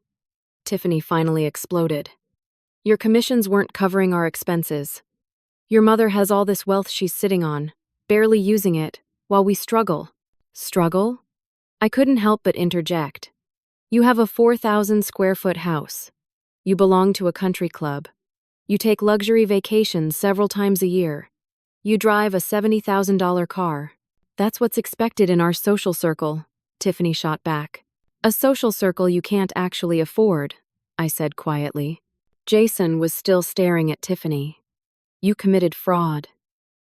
Tiffany finally exploded. Your commissions weren't covering our expenses. Your mother has all this wealth she's sitting on, barely using it, while we struggle. Struggle? I couldn't help but interject. You have a 4,000-square-foot house. You belong to a country club. You take luxury vacations several times a year. You drive a $70,000 car. That's what's expected in our social circle, Tiffany shot back. A social circle you can't actually afford, I said quietly. Jason was still staring at Tiffany. You committed fraud.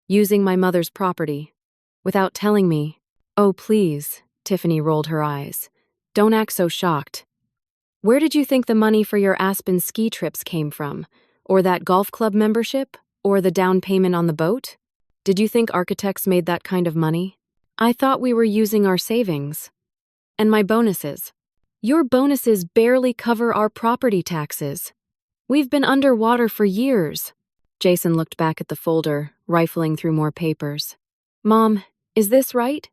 Using my mother's property. Without telling me. Oh, please, Tiffany rolled her eyes. Don't act so shocked. Where did you think the money for your Aspen ski trips came from? Or that golf club membership? Or the down payment on the boat? Did you think architects made that kind of money? I thought we were using our savings. And my bonuses. Your bonuses barely cover our property taxes. We've been underwater for years. Jason looked back at the folder, rifling through more papers. Mom, is this right?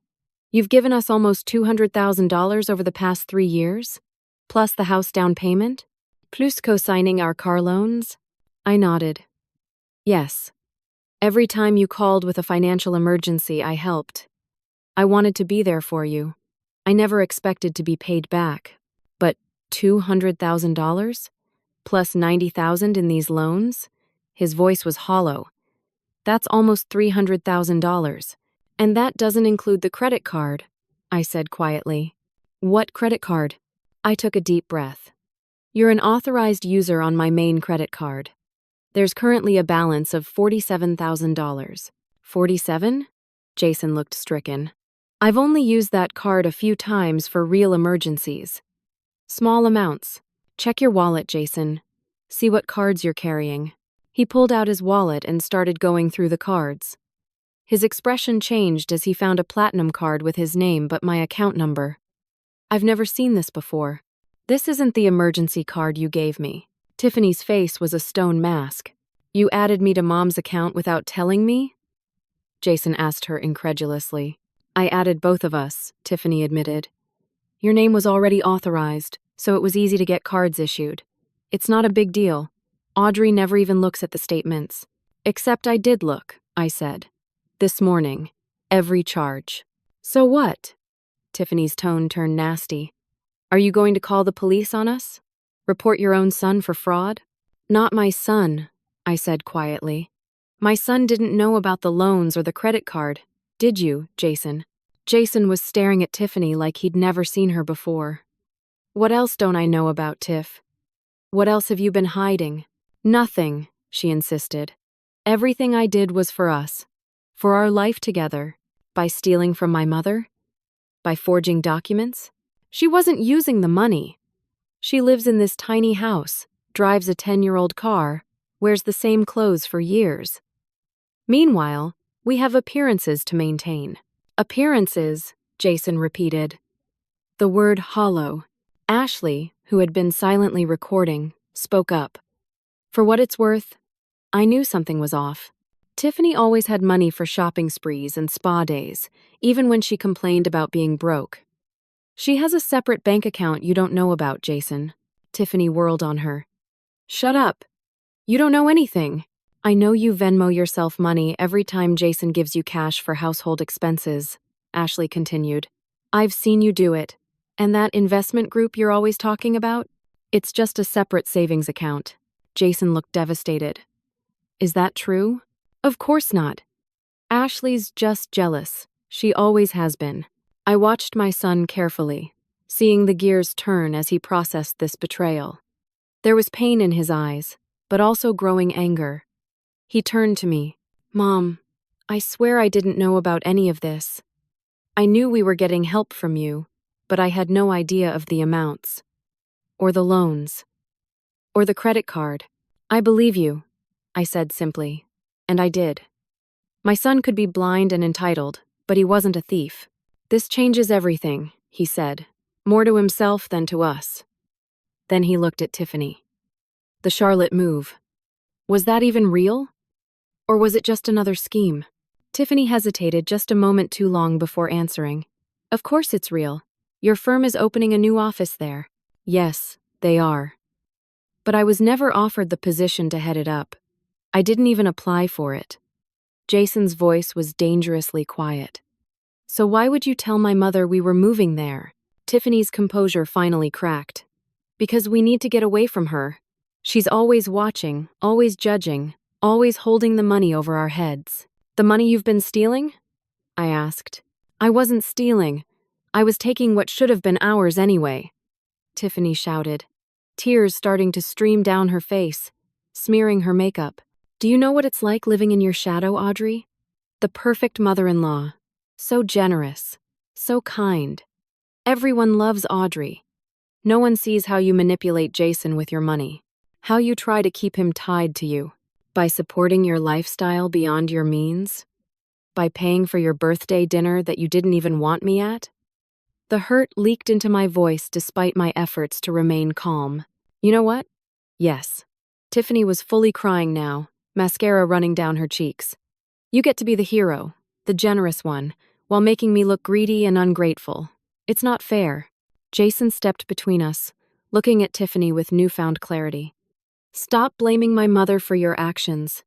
You've given us almost $200,000 over the past 3 years? Plus the house down payment? Plus co-signing our car loans? I nodded. Yes. Every time you called with a financial emergency, I helped. I wanted to be there for you. I never expected to be paid back. But $200,000? Plus $90,000 in these loans? His voice was hollow. That's almost $300,000. And that doesn't include the credit card, I said quietly. What credit card? I took a deep breath. You're an authorized user on my main credit card. There's currently a balance of $47,000. 47? Jason looked stricken. I've only used that card a few times for real emergencies. Small amounts. Check your wallet, Jason. See what cards you're carrying. He pulled out his wallet and started going through the cards. His expression changed as he found a platinum card with his name but my account number. I've never seen this before. This isn't the emergency card you gave me. Tiffany's face was a stone mask. You added me to Mom's account without telling me? Jason asked her incredulously. I added both of us, Tiffany admitted. Your name was already authorized, so it was easy to get cards issued. It's not a big deal. Audrey never even looks at the statements. Except I did look, I said. This morning. Every charge. So what? Tiffany's tone turned nasty. Are you going to call the police on us? Report your own son for fraud? Not my son, I said quietly. My son didn't know about the loans or the credit card. Did you, Jason? Jason was staring at Tiffany like he'd never seen her before. What else don't I know about, Tiff? What else have you been hiding? Nothing, she insisted. Everything I did was for us. For our life together. By stealing from my mother? By forging documents? She wasn't using the money. She lives in this tiny house, drives a 10-year-old car, wears the same clothes for years. Meanwhile, we have appearances to maintain. Appearances, Jason repeated. The word hollow. Ashley, who had been silently recording, spoke up. For what it's worth, I knew something was off. Tiffany always had money for shopping sprees and spa days, even when she complained about being broke. She has a separate bank account you don't know about, Jason. Tiffany whirled on her. Shut up. You don't know anything. I know you Venmo yourself money every time Jason gives you cash for household expenses, Ashley continued. I've seen you do it. And that investment group you're always talking about? It's just a separate savings account. Jason looked devastated. Is that true? Of course not. Ashley's just jealous. She always has been. I watched my son carefully, seeing the gears turn as he processed this betrayal. There was pain in his eyes, but also growing anger. He turned to me. Mom, I swear I didn't know about any of this. I knew we were getting help from you, but I had no idea of the amounts. Or the loans. Or the credit card. I believe you, I said simply. And I did. My son could be blind and entitled, but he wasn't a thief. This changes everything, he said, more to himself than to us. Then he looked at Tiffany. The Charlotte move. Was that even real? Or was it just another scheme? Tiffany hesitated just a moment too long before answering. Of course it's real. Your firm is opening a new office there. Yes, they are. But I was never offered the position to head it up. I didn't even apply for it. Jason's voice was dangerously quiet. So why would you tell my mother we were moving there? Tiffany's composure finally cracked. Because we need to get away from her. She's always watching, always judging, always holding the money over our heads. The money you've been stealing? I asked. I wasn't stealing. I was taking what should have been ours anyway. Tiffany shouted, tears starting to stream down her face, smearing her makeup. Do you know what it's like living in your shadow, Audrey? The perfect mother-in-law. So generous. So kind. Everyone loves Audrey. No one sees how you manipulate Jason with your money. How you try to keep him tied to you. By supporting your lifestyle beyond your means? By paying for your birthday dinner that you didn't even want me at? The hurt leaked into my voice despite my efforts to remain calm. You know what? Yes. Tiffany was fully crying now, mascara running down her cheeks. You get to be the hero, the generous one, while making me look greedy and ungrateful. It's not fair. Jason stepped between us, looking at Tiffany with newfound clarity. Stop blaming my mother for your actions.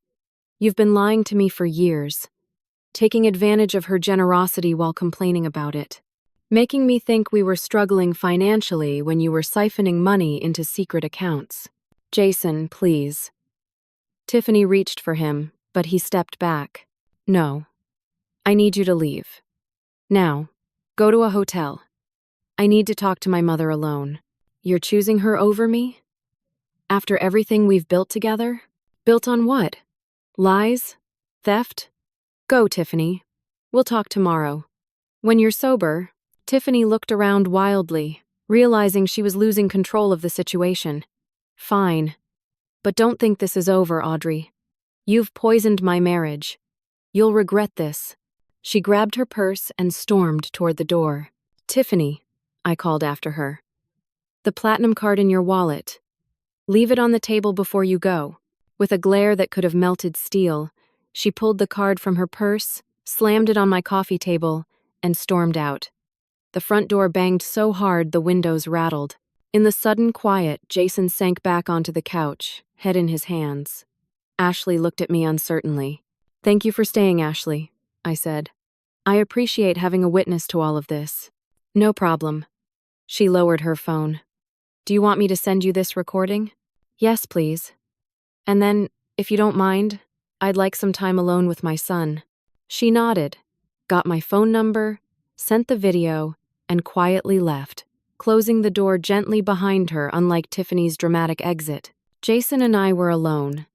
You've been lying to me for years, taking advantage of her generosity while complaining about it, making me think we were struggling financially when you were siphoning money into secret accounts. Jason, please. Tiffany reached for him, but he stepped back. No. I need you to leave. Now, go to a hotel. I need to talk to my mother alone. You're choosing her over me? After everything we've built together? Built on what? Lies? Theft? Go, Tiffany. We'll talk tomorrow. When you're sober, Tiffany looked around wildly, realizing she was losing control of the situation. Fine. But don't think this is over, Audrey. You've poisoned my marriage. You'll regret this. She grabbed her purse and stormed toward the door. Tiffany, I called after her. The platinum card in your wallet. Leave it on the table before you go. With a glare that could have melted steel, she pulled the card from her purse, slammed it on my coffee table, and stormed out. The front door banged so hard the windows rattled. In the sudden quiet, Jason sank back onto the couch, head in his hands. Ashley looked at me uncertainly. Thank you for staying, Ashley, I said. I appreciate having a witness to all of this. No problem. She lowered her phone. Do you want me to send you this recording? Yes, please. And then, if you don't mind, I'd like some time alone with my son. She nodded, got my phone number, sent the video, and quietly left, closing the door gently behind her unlike Tiffany's dramatic exit. Jason and I were alone,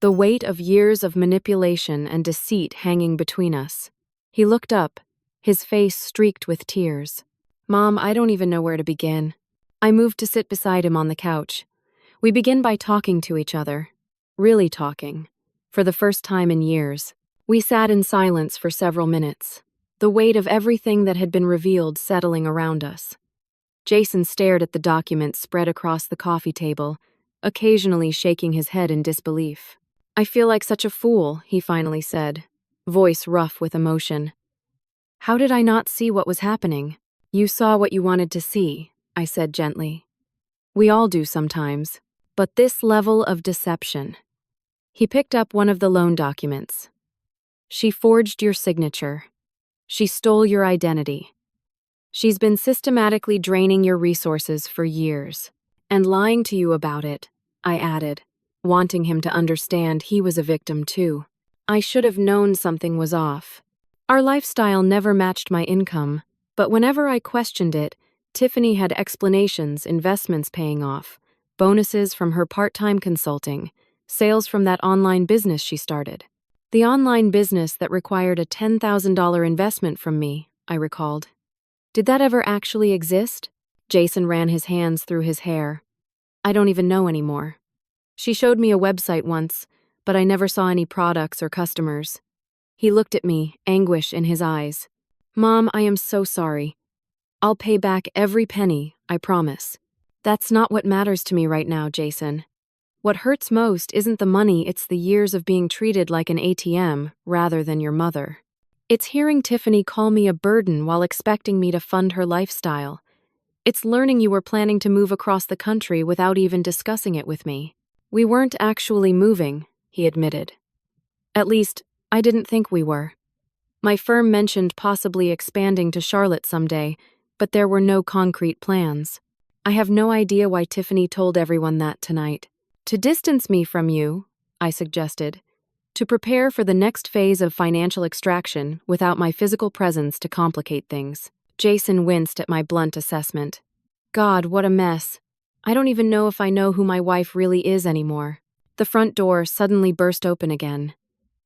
the weight of years of manipulation and deceit hanging between us. He looked up, his face streaked with tears. Mom, I don't even know where to begin. I moved to sit beside him on the couch. We begin by talking to each other. Really talking. For the first time in years. We sat in silence for several minutes, the weight of everything that had been revealed settling around us. Jason stared at the document spread across the coffee table, occasionally shaking his head in disbelief. I feel like such a fool, he finally said, voice rough with emotion. How did I not see what was happening? You saw what you wanted to see, I said gently. We all do sometimes, but this level of deception. He picked up one of the loan documents. She forged your signature. She stole your identity. She's been systematically draining your resources for years. And lying to you about it, I added, wanting him to understand he was a victim too. I should have known something was off. Our lifestyle never matched my income, but whenever I questioned it, Tiffany had explanations, investments paying off, bonuses from her part-time consulting, sales from that online business she started. The online business that required a $10,000 investment from me, I recalled. Did that ever actually exist? Jason ran his hands through his hair. I don't even know anymore. She showed me a website once, but I never saw any products or customers. He looked at me, anguish in his eyes. Mom, I am so sorry. I'll pay back every penny, I promise. That's not what matters to me right now, Jason. What hurts most isn't the money, it's the years of being treated like an ATM rather than your mother. It's hearing Tiffany call me a burden while expecting me to fund her lifestyle. It's learning you were planning to move across the country without even discussing it with me. We weren't actually moving, he admitted. At least, I didn't think we were. My firm mentioned possibly expanding to Charlotte someday, but there were no concrete plans. I have no idea why Tiffany told everyone that tonight. To distance me from you, I suggested. To prepare for the next phase of financial extraction without my physical presence to complicate things. Jason winced at my blunt assessment. God, what a mess. I don't even know if I know who my wife really is anymore. The front door suddenly burst open again.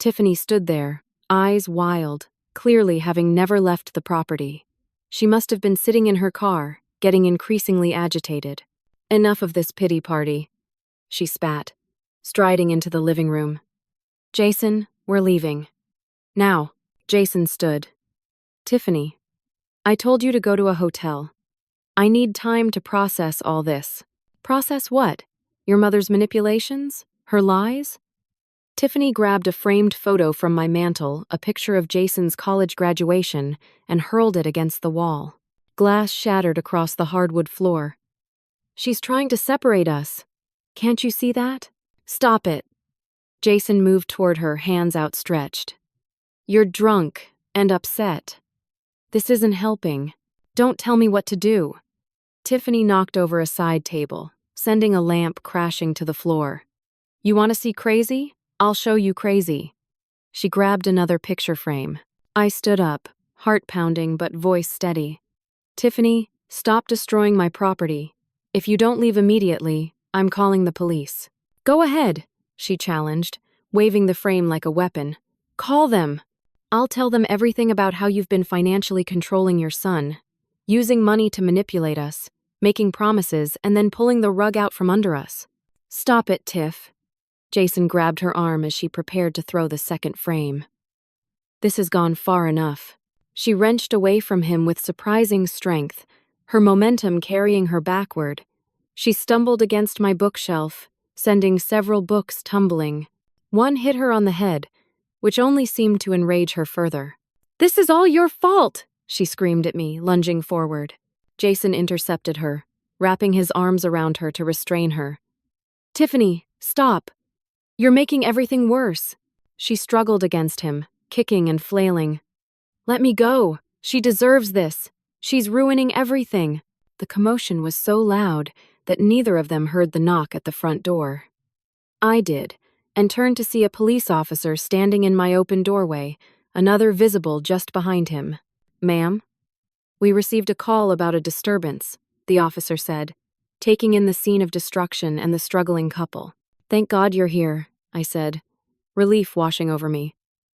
Tiffany stood there, eyes wild, clearly having never left the property. She must have been sitting in her car, getting increasingly agitated. Enough of this pity party, she spat, striding into the living room. Jason, we're leaving. Now. Jason stood. Tiffany, I told you to go to a hotel. I need time to process all this. Process what? Your mother's manipulations? Her lies? Tiffany grabbed a framed photo from my mantel, a picture of Jason's college graduation, and hurled it against the wall. Glass shattered across the hardwood floor. She's trying to separate us. Can't you see that? Stop it. Jason moved toward her, hands outstretched. You're drunk and upset. This isn't helping. Don't tell me what to do. Tiffany knocked over a side table, sending a lamp crashing to the floor. You want to see crazy? I'll show you crazy. She grabbed another picture frame. I stood up, heart pounding but voice steady. Tiffany, stop destroying my property. If you don't leave immediately, I'm calling the police. Go ahead, she challenged, waving the frame like a weapon. Call them. I'll tell them everything about how you've been financially controlling your son, using money to manipulate us, making promises, and then pulling the rug out from under us. Stop it, Tiff. Jason grabbed her arm as she prepared to throw the second frame. This has gone far enough. She wrenched away from him with surprising strength, her momentum carrying her backward. She stumbled against my bookshelf, sending several books tumbling. One hit her on the head, which only seemed to enrage her further. This is all your fault, she screamed at me, lunging forward. Jason intercepted her, wrapping his arms around her to restrain her. Tiffany, stop. You're making everything worse. She struggled against him, kicking and flailing. Let me go. She deserves this. She's ruining everything. The commotion was so loud that neither of them heard the knock at the front door. I did, and turned to see a police officer standing in my open doorway, another visible just behind him. Ma'am? We received a call about a disturbance, the officer said, taking in the scene of destruction and the struggling couple. Thank God you're here, I said, relief washing over me.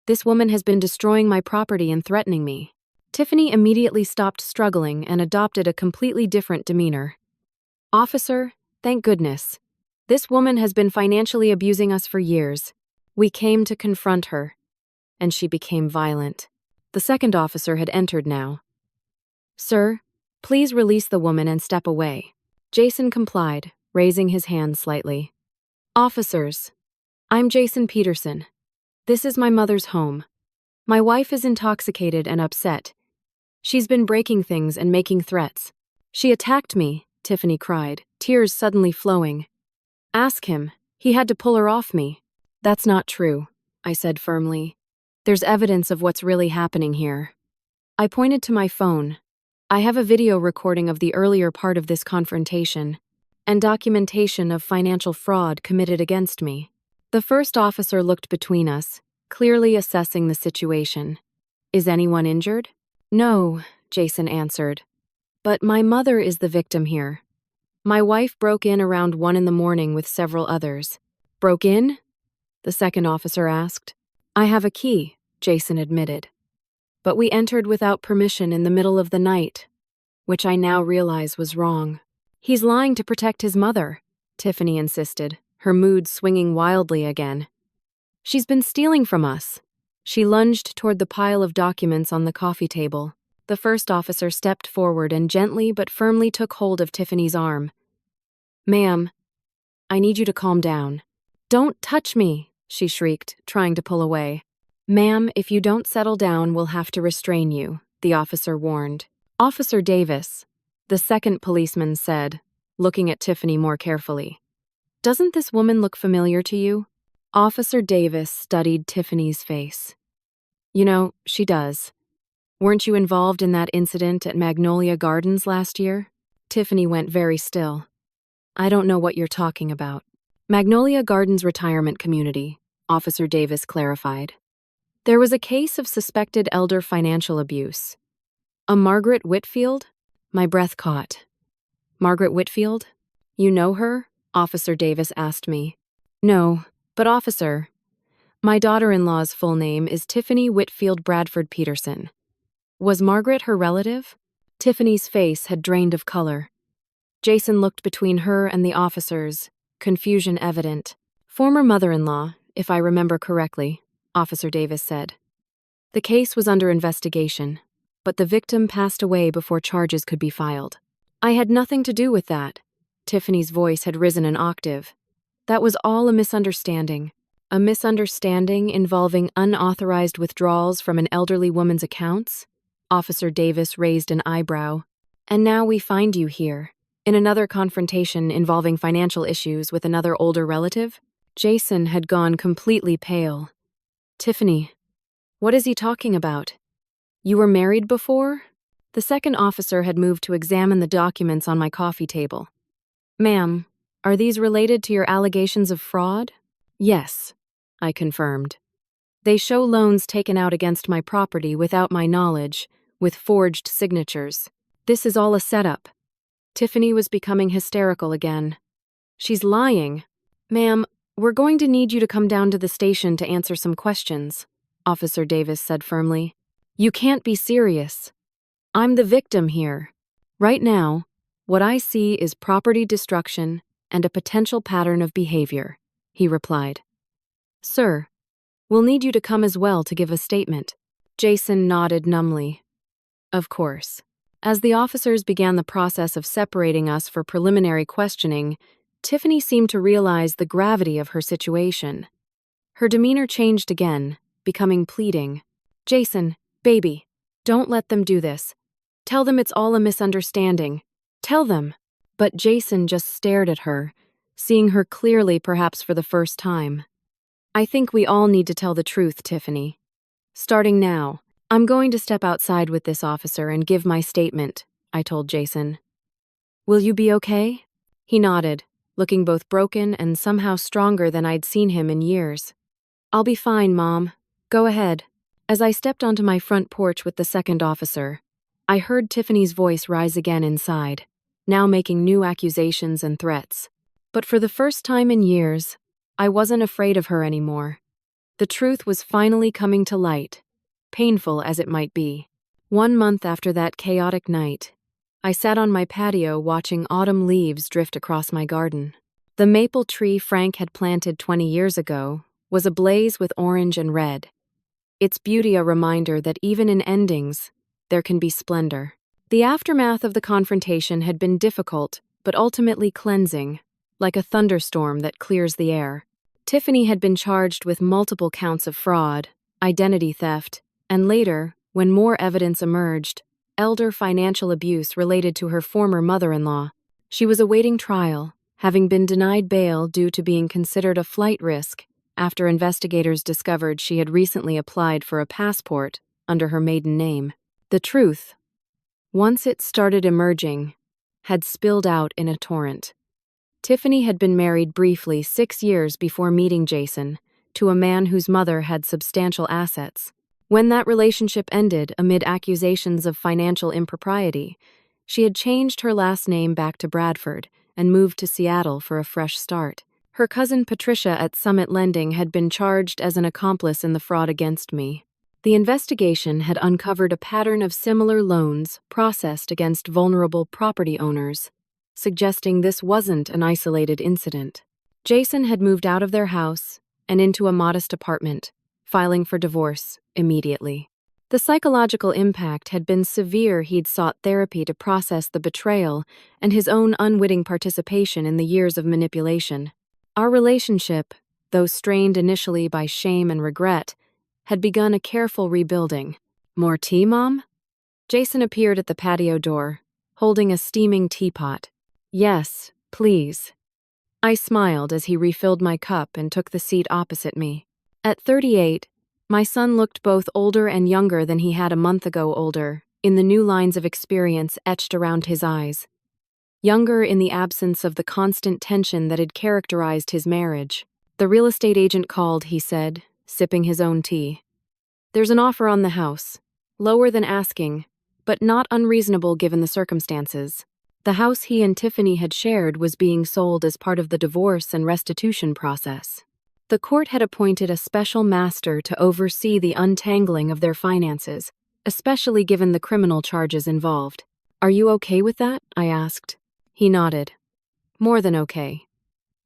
This woman has been destroying my property and threatening me. Tiffany immediately stopped struggling and adopted a completely different demeanor. Officer, thank goodness. This woman has been financially abusing us for years. We came to confront her, and she became violent. The second officer had entered now. Sir, please release the woman and step away. Jason complied, raising his hand slightly. Officers, I'm Jason Peterson. This is my mother's home. My wife is intoxicated and upset. She's been breaking things and making threats. She attacked me, Tiffany cried, tears suddenly flowing. Ask him. He had to pull her off me. That's not true, I said firmly. There's evidence of what's really happening here. I pointed to my phone. I have a video recording of the earlier part of this confrontation. and documentation of financial fraud committed against me. The first officer looked between us, clearly assessing the situation. Is anyone injured? No, Jason answered. But my mother is the victim here. My wife broke in around 1 in the morning with several others. Broke in? The second officer asked. I have a key, Jason admitted. But we entered without permission in the middle of the night, which I now realize was wrong. He's lying to protect his mother, Tiffany insisted, her mood swinging wildly again. She's been stealing from us. She lunged toward the pile of documents on the coffee table. The first officer stepped forward and gently but firmly took hold of Tiffany's arm. Ma'am, I need you to calm down. Don't touch me, she shrieked, trying to pull away. Ma'am, if you don't settle down, we'll have to restrain you, the officer warned. Officer Davis, the second policeman said, looking at Tiffany more carefully. Doesn't this woman look familiar to you? Officer Davis studied Tiffany's face. You know, she does. Weren't you involved in that incident at Magnolia Gardens last year? Tiffany went very still. I don't know what you're talking about. Magnolia Gardens Retirement Community, Officer Davis clarified. There was a case of suspected elder financial abuse. A Margaret Whitfield? My breath caught. Margaret Whitfield? You know her? Officer Davis asked me. No, but officer, my daughter-in-law's full name is Tiffany Whitfield Bradford Peterson. Was Margaret her relative? Tiffany's face had drained of color. Jason looked between her and the officers, confusion evident. Former mother-in-law, if I remember correctly, Officer Davis said. The case was under investigation, but the victim passed away before charges could be filed. I had nothing to do with that. Tiffany's voice had risen an octave. That was all a misunderstanding. A misunderstanding involving unauthorized withdrawals from an elderly woman's accounts? Officer Davis raised an eyebrow. And now we find you here, in another confrontation involving financial issues with another older relative? Jason had gone completely pale. Tiffany, what is he talking about? You were married before? The second officer had moved to examine the documents on my coffee table. Ma'am, are these related to your allegations of fraud? Yes, I confirmed. They show loans taken out against my property without my knowledge, with forged signatures. This is all a setup. Tiffany was becoming hysterical again. She's lying. Ma'am, we're going to need you to come down to the station to answer some questions, Officer Davis said firmly. You can't be serious. I'm the victim here. Right now, what I see is property destruction and a potential pattern of behavior, he replied. Sir, we'll need you to come as well to give a statement. Jason nodded numbly. Of course. As the officers began the process of separating us for preliminary questioning, Tiffany seemed to realize the gravity of her situation. Her demeanor changed again, becoming pleading. Jason, baby, don't let them do this. Tell them it's all a misunderstanding. Tell them. But Jason just stared at her, seeing her clearly perhaps for the first time. I think we all need to tell the truth, Tiffany. Starting now, I'm going to step outside with this officer and give my statement, I told Jason. Will you be okay? He nodded, looking both broken and somehow stronger than I'd seen him in years. I'll be fine, Mom. Go ahead. As I stepped onto my front porch with the second officer, I heard Tiffany's voice rise again inside, now making new accusations and threats. But for the first time in years, I wasn't afraid of her anymore. The truth was finally coming to light, painful as it might be. 1 month after that chaotic night, I sat on my patio watching autumn leaves drift across my garden. The maple tree Frank had planted 20 years ago was ablaze with orange and red, its beauty a reminder that even in endings, there can be splendor. The aftermath of the confrontation had been difficult, but ultimately cleansing, like a thunderstorm that clears the air. Tiffany had been charged with multiple counts of fraud, identity theft, and later, when more evidence emerged, elder financial abuse related to her former mother-in-law. She was awaiting trial, having been denied bail due to being considered a flight risk after investigators discovered she had recently applied for a passport under her maiden name. The truth, once it started emerging, had spilled out in a torrent. Tiffany had been married briefly 6 years before meeting Jason, to a man whose mother had substantial assets. When that relationship ended amid accusations of financial impropriety, she had changed her last name back to Bradford and moved to Seattle for a fresh start. Her cousin Patricia at Summit Lending had been charged as an accomplice in the fraud against me. The investigation had uncovered a pattern of similar loans processed against vulnerable property owners, suggesting this wasn't an isolated incident. Jason had moved out of their house and into a modest apartment, filing for divorce immediately. The psychological impact had been severe. He'd sought therapy to process the betrayal and his own unwitting participation in the years of manipulation. Our relationship, though strained initially by shame and regret, had begun a careful rebuilding. More tea, Mom? Jason appeared at the patio door, holding a steaming teapot. Yes, please. I smiled as he refilled my cup and took the seat opposite me. At 38, my son looked both older and younger than he had a month ago older, in the new lines of experience etched around his eyes. Younger in the absence of the constant tension that had characterized his marriage. The real estate agent called, he said, sipping his own tea. There's an offer on the house. Lower than asking, but not unreasonable given the circumstances. The house he and Tiffany had shared was being sold as part of the divorce and restitution process. The court had appointed a special master to oversee the untangling of their finances, especially given the criminal charges involved. Are you okay with that? I asked. He nodded. More than okay.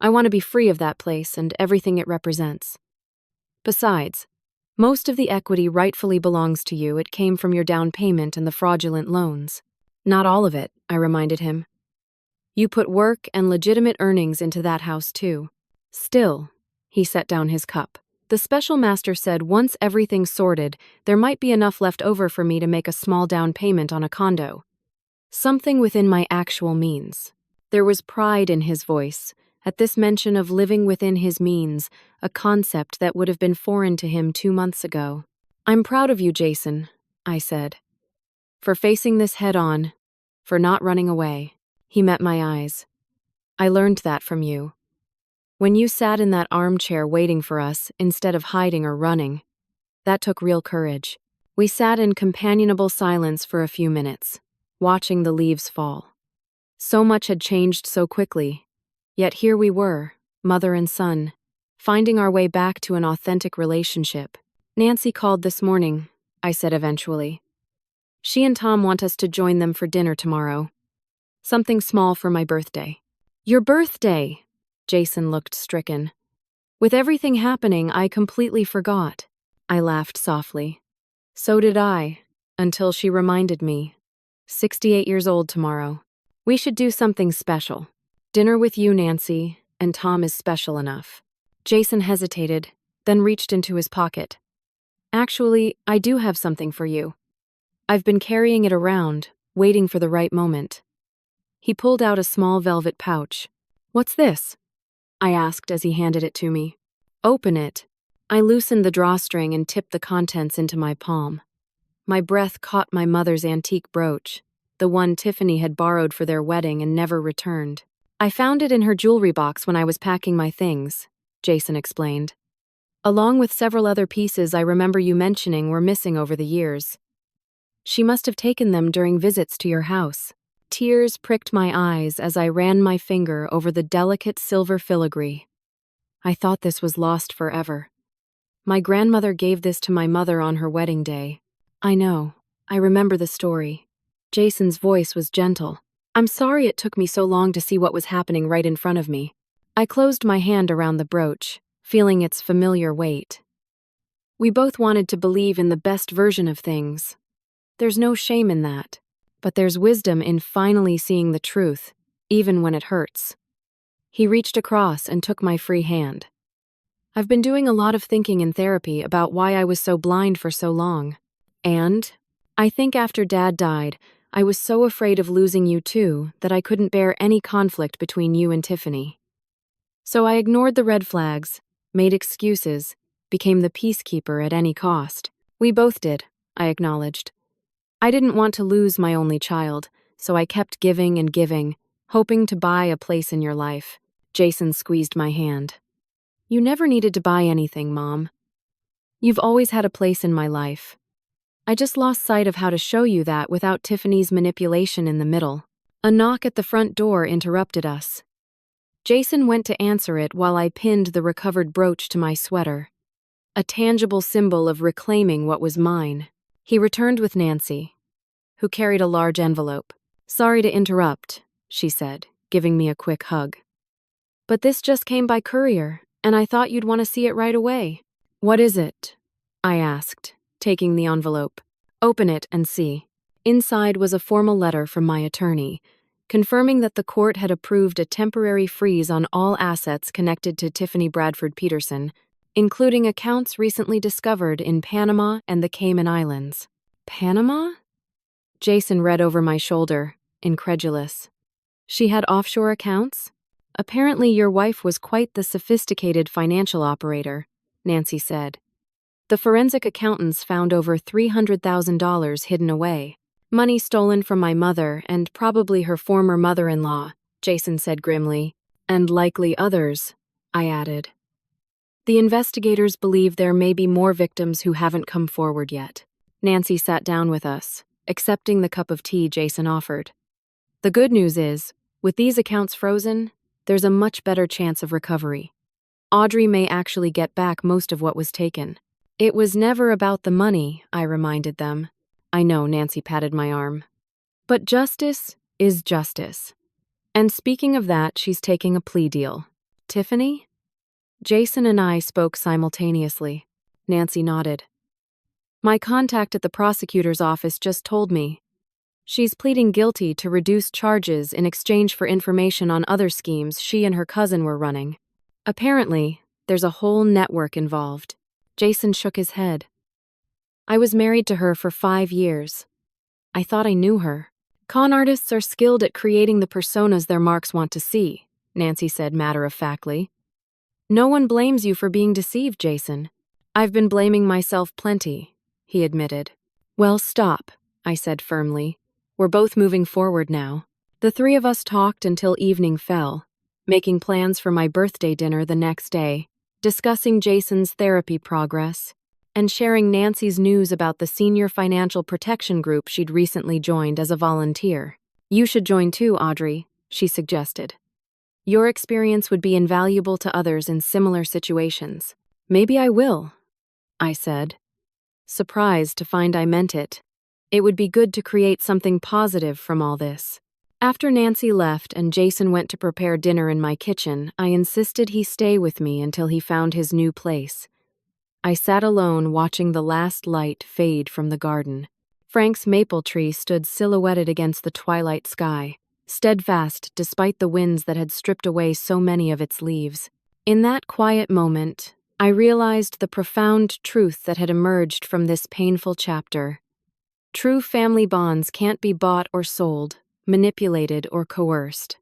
I want to be free of that place and everything it represents. Besides, most of the equity rightfully belongs to you. It came from your down payment and the fraudulent loans. Not all of it, I reminded him. You put work and legitimate earnings into that house too. Still, he set down his cup. The special master said once everything's sorted, there might be enough left over for me to make a small down payment on a condo. Something within my actual means. There was pride in his voice, at this mention of living within his means, a concept that would have been foreign to him 2 months ago. I'm proud of you, Jason, I said. For facing this head on, for not running away. He met my eyes. I learned that from you. When you sat in that armchair waiting for us instead of hiding or running, that took real courage. We sat in companionable silence for a few minutes, watching the leaves fall. So much had changed so quickly, yet here we were, mother and son, finding our way back to an authentic relationship. Nancy called this morning, I said eventually. She and Tom want us to join them for dinner tomorrow. Something small for my birthday. Your birthday? Jason looked stricken. With everything happening, I completely forgot. I laughed softly. So did I, until she reminded me. 68 years old tomorrow. We should do something special. Dinner with you, Nancy, and Tom is special enough. Jason hesitated, then reached into his pocket. Actually, I do have something for you. I've been carrying it around, waiting for the right moment. He pulled out a small velvet pouch. What's this? I asked as he handed it to me. Open it. I loosened the drawstring and tipped the contents into my palm. My breath caught my mother's antique brooch, the one Tiffany had borrowed for their wedding and never returned. I found it in her jewelry box when I was packing my things, Jason explained. Along with several other pieces I remember you mentioning were missing over the years. She must have taken them during visits to your house. Tears pricked my eyes as I ran my finger over the delicate silver filigree. I thought this was lost forever. My grandmother gave this to my mother on her wedding day. I know. I remember the story. Jason's voice was gentle. I'm sorry it took me so long to see what was happening right in front of me. I closed my hand around the brooch, feeling its familiar weight. We both wanted to believe in the best version of things. There's no shame in that. But there's wisdom in finally seeing the truth, even when it hurts. He reached across and took my free hand. I've been doing a lot of thinking in therapy about why I was so blind for so long. And I think after Dad died, I was so afraid of losing you too that I couldn't bear any conflict between you and Tiffany. So I ignored the red flags, made excuses, became the peacekeeper at any cost. We both did, I acknowledged. I didn't want to lose my only child, so I kept giving and giving, hoping to buy a place in your life. Jason squeezed my hand. You never needed to buy anything, Mom. You've always had a place in my life. I just lost sight of how to show you that without Tiffany's manipulation in the middle. A knock at the front door interrupted us. Jason went to answer it while I pinned the recovered brooch to my sweater, a tangible symbol of reclaiming what was mine. He returned with Nancy, who carried a large envelope. Sorry to interrupt, she said, giving me a quick hug. But this just came by courier, and I thought you'd want to see it right away. What is it? I asked, taking the envelope. Open it and see. Inside was a formal letter from my attorney, confirming that the court had approved a temporary freeze on all assets connected to Tiffany Bradford Peterson, including accounts recently discovered in Panama and the Cayman Islands. Panama? Jason read over my shoulder, incredulous. She had offshore accounts? Apparently your wife was quite the sophisticated financial operator, Nancy said. The forensic accountants found over $300,000 hidden away. Money stolen from my mother and probably her former mother-in-law, Jason said grimly. And likely others, I added. The investigators believe there may be more victims who haven't come forward yet. Nancy sat down with us, accepting the cup of tea Jason offered. The good news is, with these accounts frozen, there's a much better chance of recovery. Audrey may actually get back most of what was taken. It was never about the money, I reminded them. I know, Nancy patted my arm. But justice is justice. And speaking of that, she's taking a plea deal. Tiffany? Jason and I spoke simultaneously. Nancy nodded. My contact at the prosecutor's office just told me. She's pleading guilty to reduced charges in exchange for information on other schemes she and her cousin were running. Apparently, there's a whole network involved. Jason shook his head. I was married to her for 5 years. I thought I knew her. Con artists are skilled at creating the personas their marks want to see, Nancy said matter-of-factly. No one blames you for being deceived, Jason. I've been blaming myself plenty, he admitted. Well, stop, I said firmly. We're both moving forward now. The three of us talked until evening fell, making plans for my birthday dinner the next day, discussing Jason's therapy progress, and sharing Nancy's news about the senior financial protection group she'd recently joined as a volunteer. You should join too, Audrey, she suggested. Your experience would be invaluable to others in similar situations. Maybe I will, I said, surprised to find I meant it. It would be good to create something positive from all this. After Nancy left and Jason went to prepare dinner in my kitchen, I insisted he stay with me until he found his new place. I sat alone watching the last light fade from the garden. Frank's maple tree stood silhouetted against the twilight sky, steadfast despite the winds that had stripped away so many of its leaves. In that quiet moment, I realized the profound truth that had emerged from this painful chapter. True family bonds can't be bought or sold, manipulated or coerced.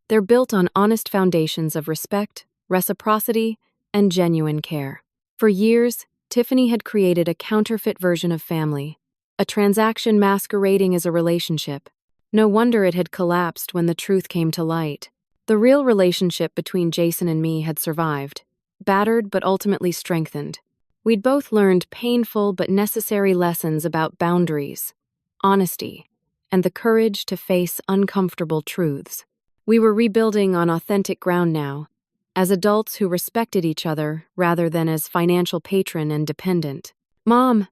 They're built on honest foundations of respect, reciprocity, and genuine care. For years, Tiffany had created a counterfeit version of family, a transaction masquerading as a relationship. No wonder it had collapsed when the truth came to light. The real relationship between Jason and me had survived, battered but ultimately strengthened. We'd both learned painful but necessary lessons about boundaries, honesty, and the courage to face uncomfortable truths. We were rebuilding on authentic ground now, as adults who respected each other rather than as financial patron and dependent. Mom,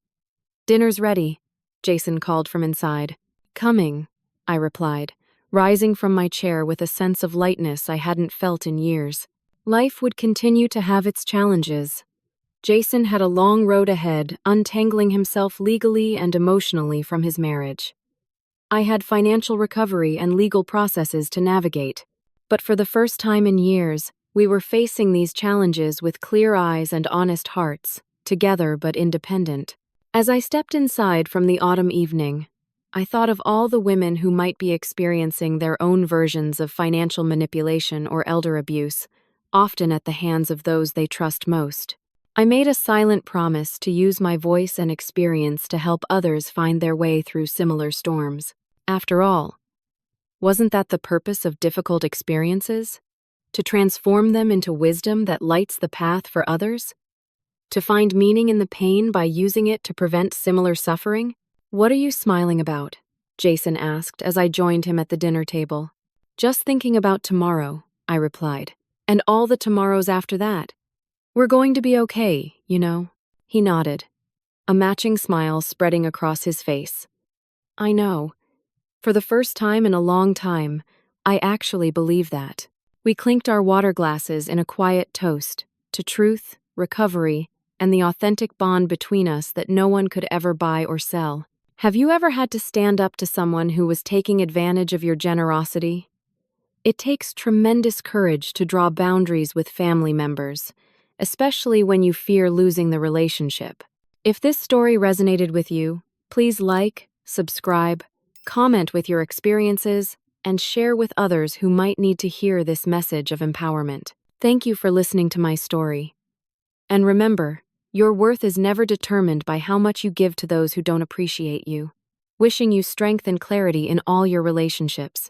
dinner's ready, Jason called from inside. Coming, I replied, rising from my chair with a sense of lightness I hadn't felt in years. Life would continue to have its challenges. Jason had a long road ahead, untangling himself legally and emotionally from his marriage. I had financial recovery and legal processes to navigate, but for the first time in years, we were facing these challenges with clear eyes and honest hearts, together but independent. As I stepped inside from the autumn evening, I thought of all the women who might be experiencing their own versions of financial manipulation or elder abuse, often at the hands of those they trust most. I made a silent promise to use my voice and experience to help others find their way through similar storms. After all, wasn't that the purpose of difficult experiences? To transform them into wisdom that lights the path for others? To find meaning in the pain by using it to prevent similar suffering? What are you smiling about? Jason asked as I joined him at the dinner table. Just thinking about tomorrow, I replied. And all the tomorrows after that. We're going to be okay, you know. He nodded, a matching smile spreading across his face. I know. For the first time in a long time, I actually believe that. We clinked our water glasses in a quiet toast to truth, recovery, and the authentic bond between us that no one could ever buy or sell. Have you ever had to stand up to someone who was taking advantage of your generosity? It takes tremendous courage to draw boundaries with family members, especially when you fear losing the relationship. If this story resonated with you, please like, subscribe, comment with your experiences, and share with others who might need to hear this message of empowerment. Thank you for listening to my story. And remember, your worth is never determined by how much you give to those who don't appreciate you. Wishing you strength and clarity in all your relationships.